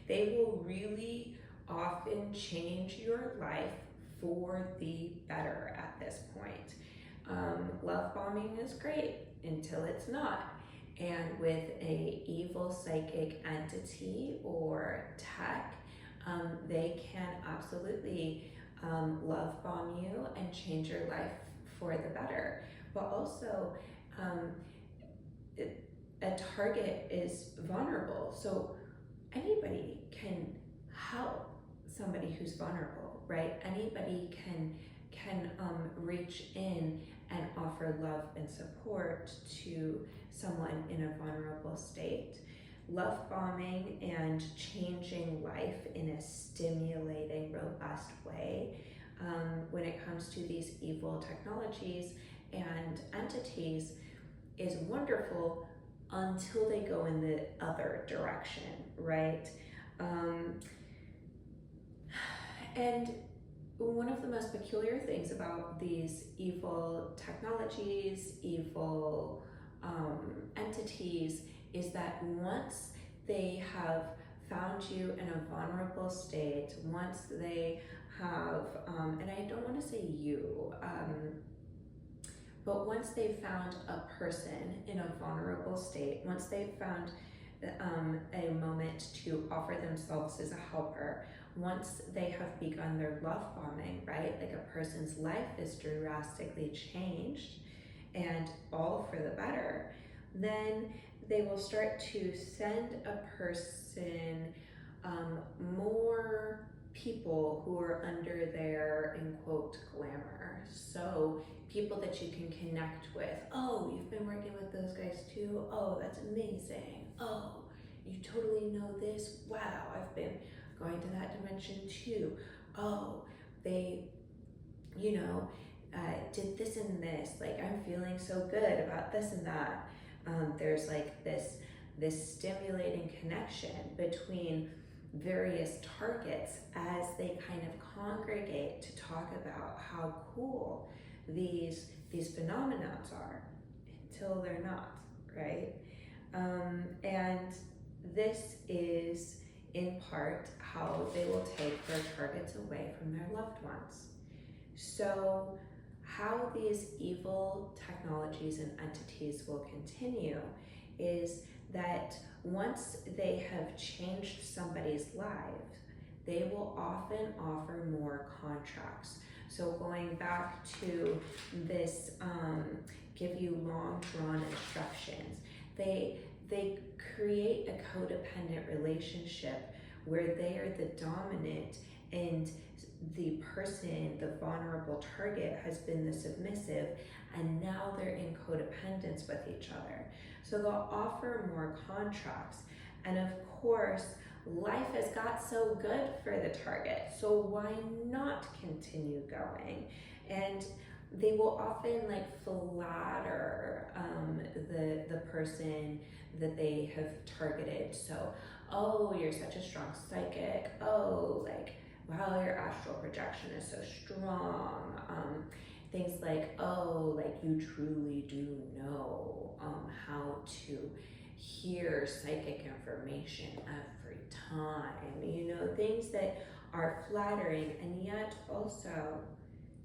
They will really often change your life for the better at this point. Love bombing is great until it's not. And with a evil psychic entity or tech, they can absolutely love bomb you and change your life for the better. But also, a target is vulnerable, so anybody can help somebody who's vulnerable, right? Anybody can reach in and offer love and support to someone in a vulnerable state. Love bombing and changing life in a stimulating, robust way, when it comes to these evil technologies and entities, is wonderful until they go in the other direction, right? And one of the most peculiar things about these evil technologies, evil entities, is that once they have found you in a vulnerable state, once they have, and I don't want to say you, but once they've found a person in a vulnerable state, once they've found a moment to offer themselves as a helper, once they have begun their love bombing, right? Like a person's life is drastically changed and all for the better, then they will start to send a person more people who are under their, in quote, glamour. So people that you can connect with. Oh, you've been working with those guys too? Oh, that's amazing. Oh, you totally know this? Wow, I've been going to that dimension too. Oh, they, did this and this. Like, I'm feeling so good about this and that. There's like this stimulating connection between various targets as they kind of congregate to talk about how cool these phenomenons are, until they're not, right? And this is in part how they will take their targets away from their loved ones. So how these evil technologies and entities will continue is that once they have changed somebody's life, they will often offer more contracts. So going back to this, give you long drawn instructions, they create a codependent relationship where they are the dominant and the person, the vulnerable target, has been the submissive, and now they're in codependence with each other. So they'll offer more contracts, and of course, life has got so good for the target, so why not continue going? And they will often flatter the person that they have targeted. So, oh, you're such a strong psychic. Oh, wow, your astral projection is so strong. Things like, oh, you truly do know how to hear psychic information every time. Things that are flattering, and yet also,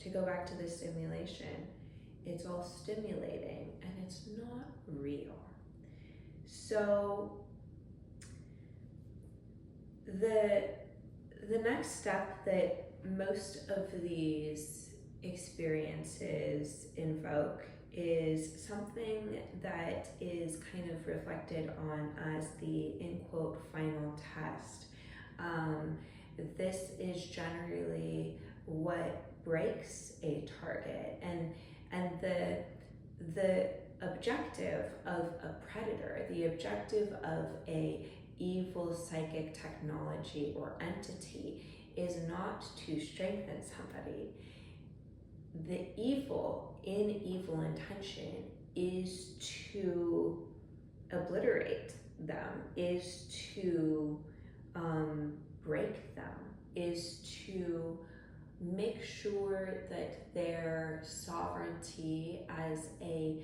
to go back to the stimulation, it's all stimulating and it's not real. So the next step that most of these experiences invoke is something that is kind of reflected on as the, in quote, final test. This is generally what breaks a target, and the objective of a predator, the objective of a evil psychic technology or entity, is not to strengthen somebody. The evil in evil intention is to obliterate them, is to break them, is to make sure that their sovereignty as a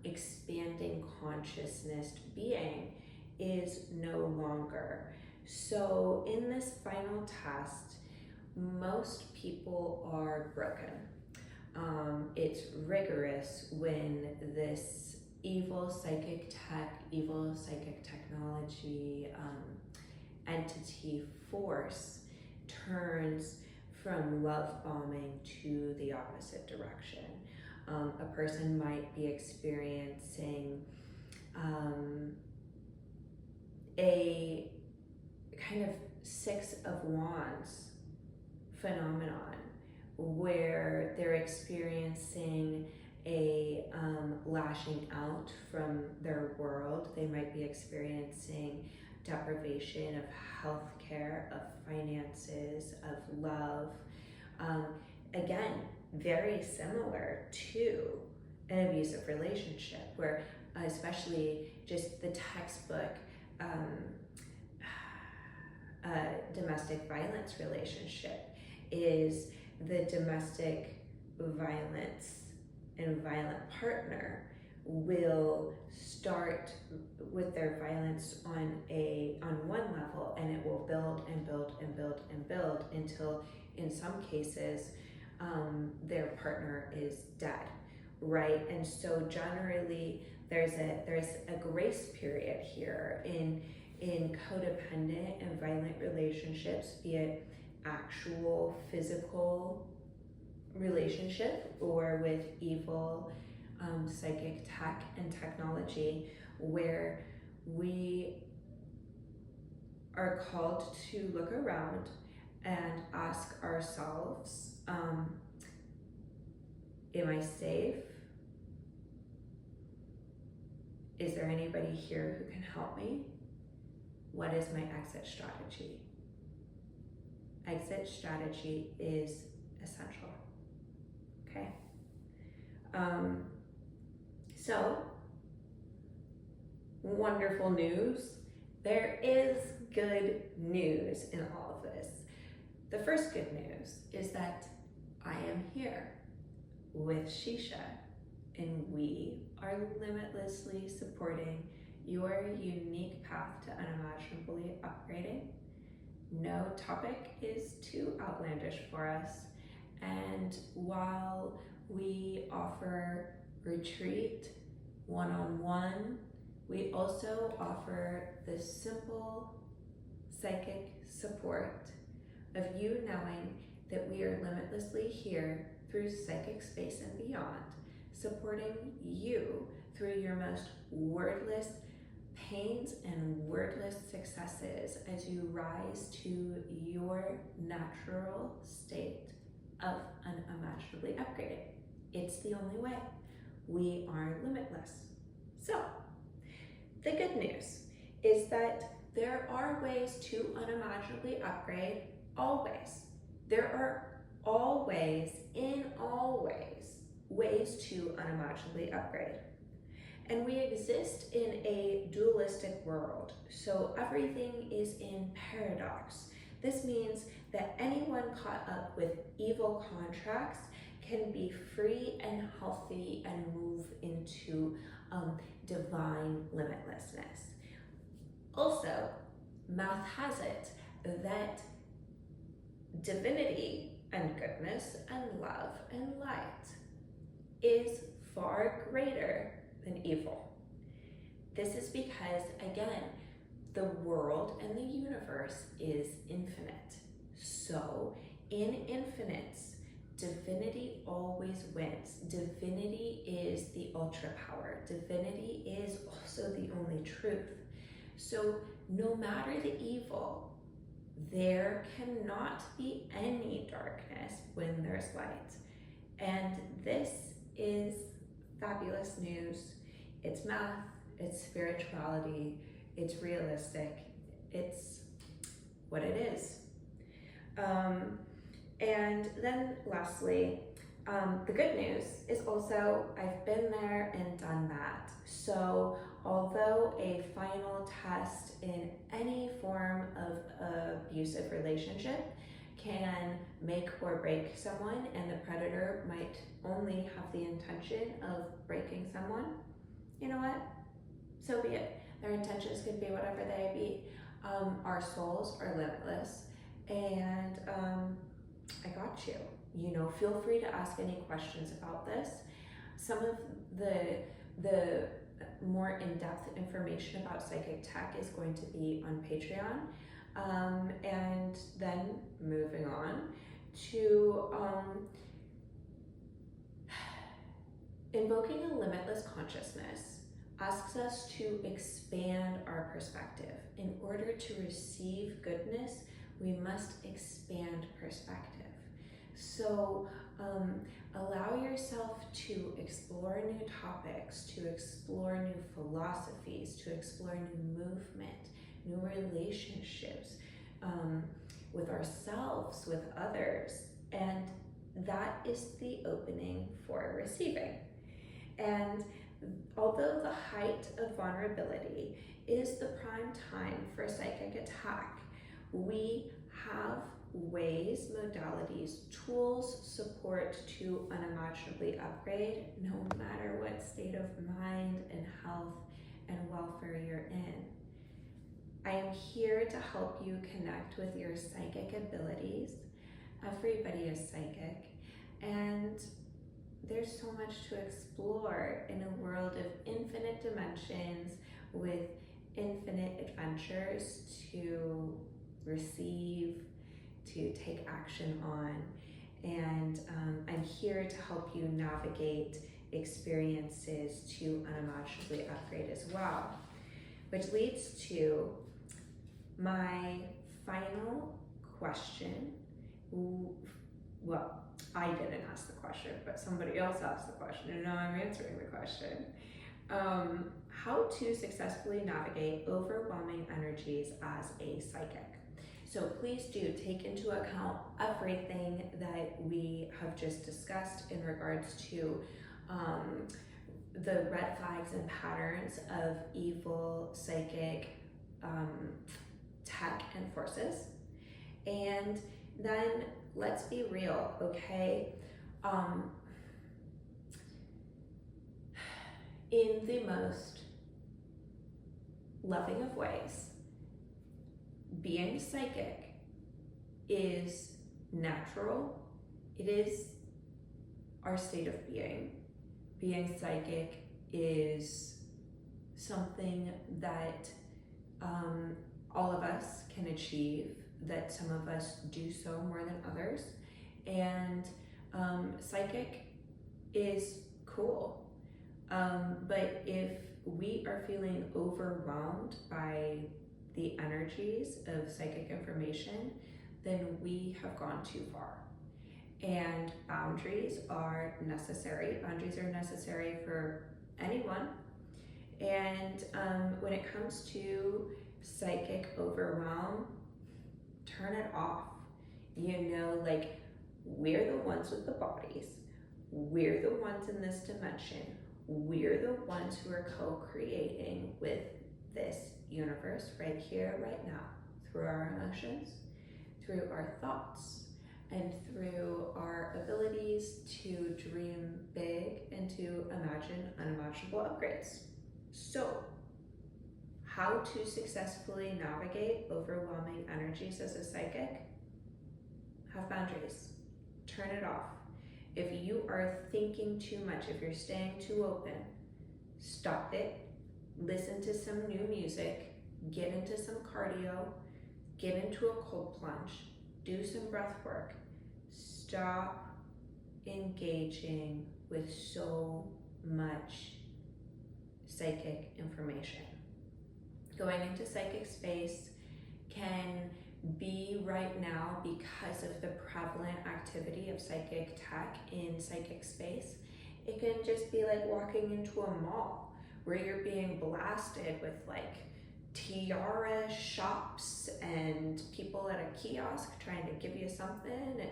expanding consciousness being is no longer. So in this final test, most people are broken. It's rigorous when this evil psychic tech, evil psychic technology, entity force turns from love bombing to the opposite direction. A person might be experiencing a kind of Six of Wands phenomenon where they're experiencing a lashing out from their world. They might be experiencing deprivation of health care, of finances, of love. Again, very similar to an abusive relationship where especially just the textbook domestic violence relationship is the domestic violence and violent partner will start with their violence on one level, and it will build and build and build and build until in some cases their partner is dead, right? And so generally there's a grace period here in codependent and violent relationships, be it actual physical relationship or with evil psychic tech and technology, where we are called to look around and ask ourselves, am I safe? Is there anybody here who can help me? What is my exit strategy? Exit strategy is essential, okay? So, wonderful news. There is good news in all of this. The first good news is that I am here with Shisha, and we are limitlessly supporting your unique path to unimaginably upgrading. No topic is too outlandish for us, and while we offer retreat one-on-one, we also offer the simple psychic support of you knowing that we are limitlessly here through psychic space and beyond, supporting you through your most wordless pains and wordless successes as you rise to your natural state of unimaginably upgraded. It's the only way. We are limitless. So, the good news is that there are ways to unimaginably upgrade always. There are always, in all ways to unimaginably upgrade. And we exist in a dualistic world, so everything is in paradox. This means that anyone caught up with evil contracts can be free and healthy and move into divine limitlessness. Also, math has it that divinity and goodness and love and light is far greater than evil. This is because, again, the world and the universe is infinite. So, in infinites, divinity always wins. Divinity is the ultra power. Divinity is also the only truth. So, no matter the evil, there cannot be any darkness when there's light. And this is fabulous news. It's math, it's spirituality, it's realistic, it's what it is. And then lastly, the good news is also I've been there and done that. So although a final test in any form of abusive relationship can make or break someone, and the predator might only have the intention of breaking someone, you know what? So be it. Their intentions could be whatever they be. Our souls are limitless, and I got you. You know, feel free to ask any questions about this. Some of the more in-depth information about psychic tech is going to be on Patreon. And then moving on to invoking a limitless consciousness asks us to expand our perspective. In order to receive goodness, we must expand perspective. So allow yourself to explore new topics, to explore new philosophies, to explore new movement, new relationships with ourselves, with others. And that is the opening for receiving. And although the height of vulnerability is the prime time for psychic attack, we have ways, modalities, tools, support to unimaginably upgrade no matter what state of mind and health and welfare you're in. I am here to help you connect with your psychic abilities. Everybody is psychic, and there's so much to explore in a world of infinite dimensions with infinite adventures to receive, to take action on. And I'm here to help you navigate experiences to unimaginably upgrade as well. Which leads to my final question. Well, I didn't ask the question, but somebody else asked the question, and now I'm answering the question. How to successfully navigate overwhelming energies as a psychic. So please do take into account everything that we have just discussed in regards to the red flags and patterns of evil psychic tech and forces. And then let's be real, okay? In the most loving of ways, being psychic is natural. It is our state of being. Being psychic is something that all of us can achieve, that some of us do so more than others. And psychic is cool. But if we are feeling overwhelmed by the energies of psychic information, then we have gone too far. And boundaries are necessary. Boundaries are necessary for anyone. And when it comes to psychic overwhelm, turn it off. You know, like, we're the ones with the bodies. We're the ones in this dimension. We're the ones who are co-creating with this universe right here, right now, through our emotions, through our thoughts, and through our abilities to dream big and to imagine unimaginable upgrades. So, how to successfully navigate overwhelming energies as a psychic? Have boundaries. Turn it off. If you are thinking too much, if you're staying too open, stop it. Listen to some new music, get into some cardio, get into a cold plunge, do some breath work. Stop engaging with so much psychic information. Going into psychic space can be right now, because of the prevalent activity of psychic tech in psychic space, it can just be like walking into a mall where you're being blasted with like tiara shops and people at a kiosk trying to give you something, and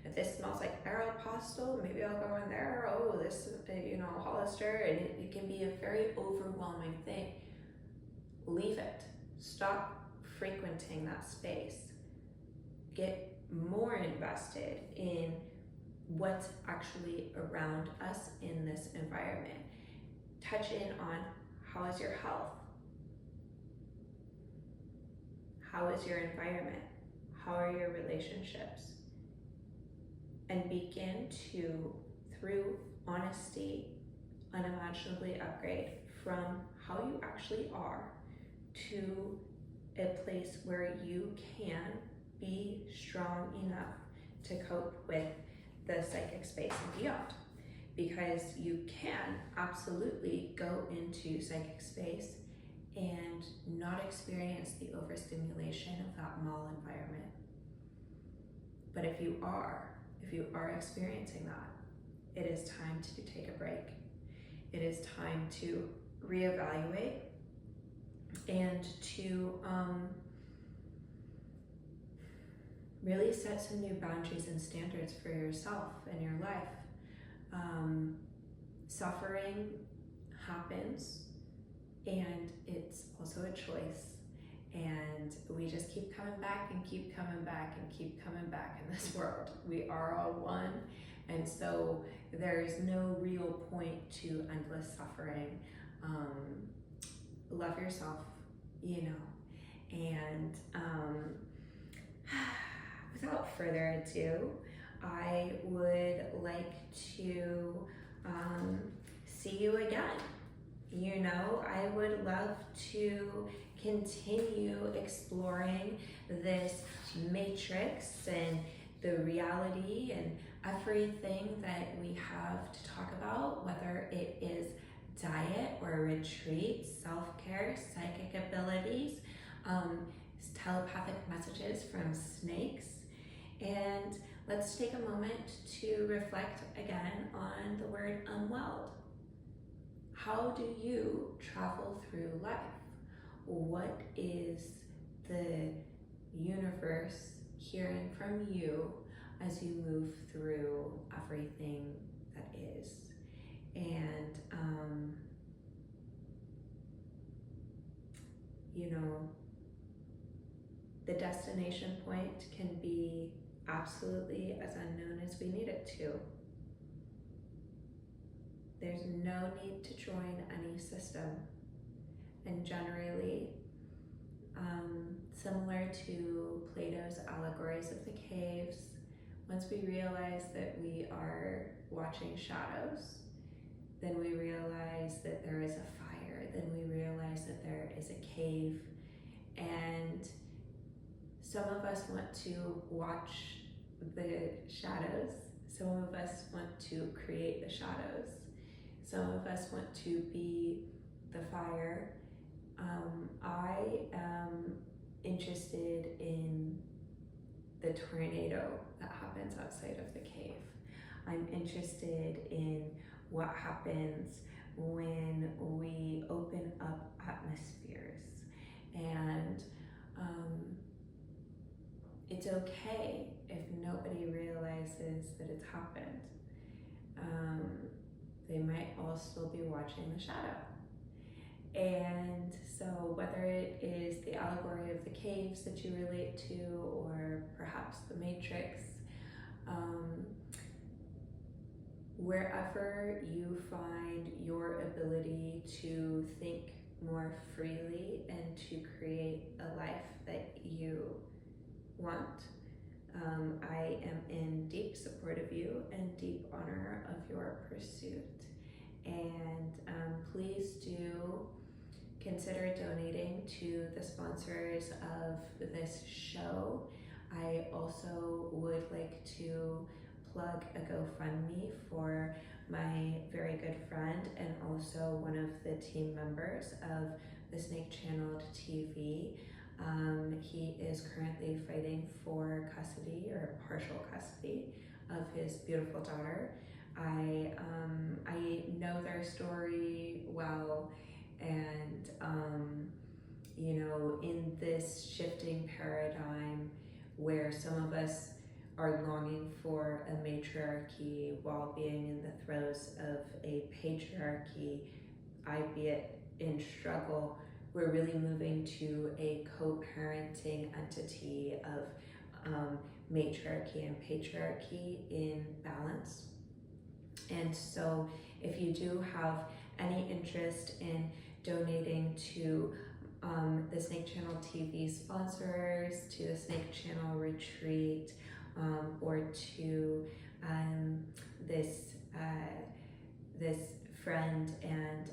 if this smells like Ariel pastel, maybe I'll go in there. Oh, this, Hollister, and it can be a very overwhelming thing. Leave it. Stop frequenting that space. Get more invested in what's actually around us in this environment. touch in on how is your health? How is your environment? How are your relationships? And begin to, through honesty, unimaginably upgrade from how you actually are to a place where you can be strong enough to cope with the psychic space and beyond. Because you can absolutely go into psychic space and not experience the overstimulation of that mall environment. But if you are experiencing that, it is time to take a break. It is time to reevaluate and to really set some new boundaries and standards for yourself and your life. Suffering happens, and it's also a choice, and we just keep coming back and keep coming back and keep coming back in this world. We are all one, and so there's no real point to endless suffering. Love yourself, and without further ado, I would like to see you again. I would love to continue exploring this matrix and the reality and everything that we have to talk about, whether it is diet or retreat, self-care, psychic abilities, telepathic messages from snakes. And let's take a moment to reflect again on the word unwelled. How do you travel through life? What is the universe hearing from you as you move through everything that is? And the destination point can be absolutely as unknown as we need it to. There's no need to join any system. And generally, similar to Plato's allegories of the caves, once we realize that we are watching shadows, then we realize that there is a fire, then we realize that there is a cave, and some of us want to watch the shadows, some of us want to create the shadows, some of us want to be the fire. I am interested in the tornado that happens outside of the cave. I'm interested in what happens when we open up atmospheres, and it's okay if nobody realizes that it's happened. They might all still be watching the shadow. And so whether it is the allegory of the caves that you relate to, or perhaps the matrix, wherever you find your ability to think more freely and to create a life that you want, I am in deep support of you and deep honor of your pursuit. And please do consider donating to the sponsors of this show. I also would like to plug a GoFundMe for my very good friend and also one of the team members of the Snake Channeled TV. He is currently fighting for custody or partial custody of his beautiful daughter. I know their story well, and in this shifting paradigm where some of us are longing for a matriarchy while being in the throes of a patriarchy, albeit in struggle, we're really moving to a co-parenting entity of matriarchy and patriarchy in balance. And so if you do have any interest in donating to the Snake Channel TV sponsors, to the Snake Channel retreat, or to this friend and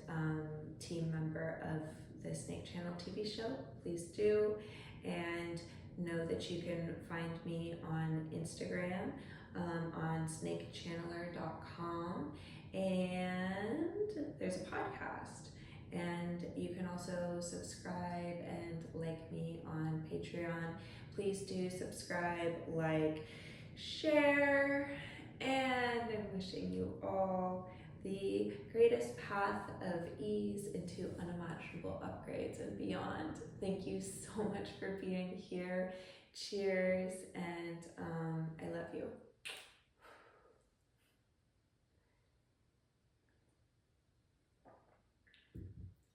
team member of the Snake Channel TV show, please do. And know that you can find me on Instagram, on snakechanneler.com, and there's a podcast. And you can also subscribe and like me on Patreon. Please do subscribe, like, share, and I'm wishing you all the greatest path of ease into unimaginable upgrades and beyond. Thank you so much for being here. Cheers, and I love you.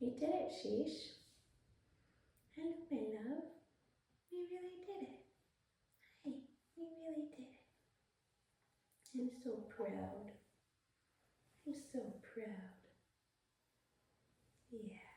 You did it, Sheesh. Hello, my love. You really did it. Hey, you really did it. I'm so proud. I'm so proud. Yeah.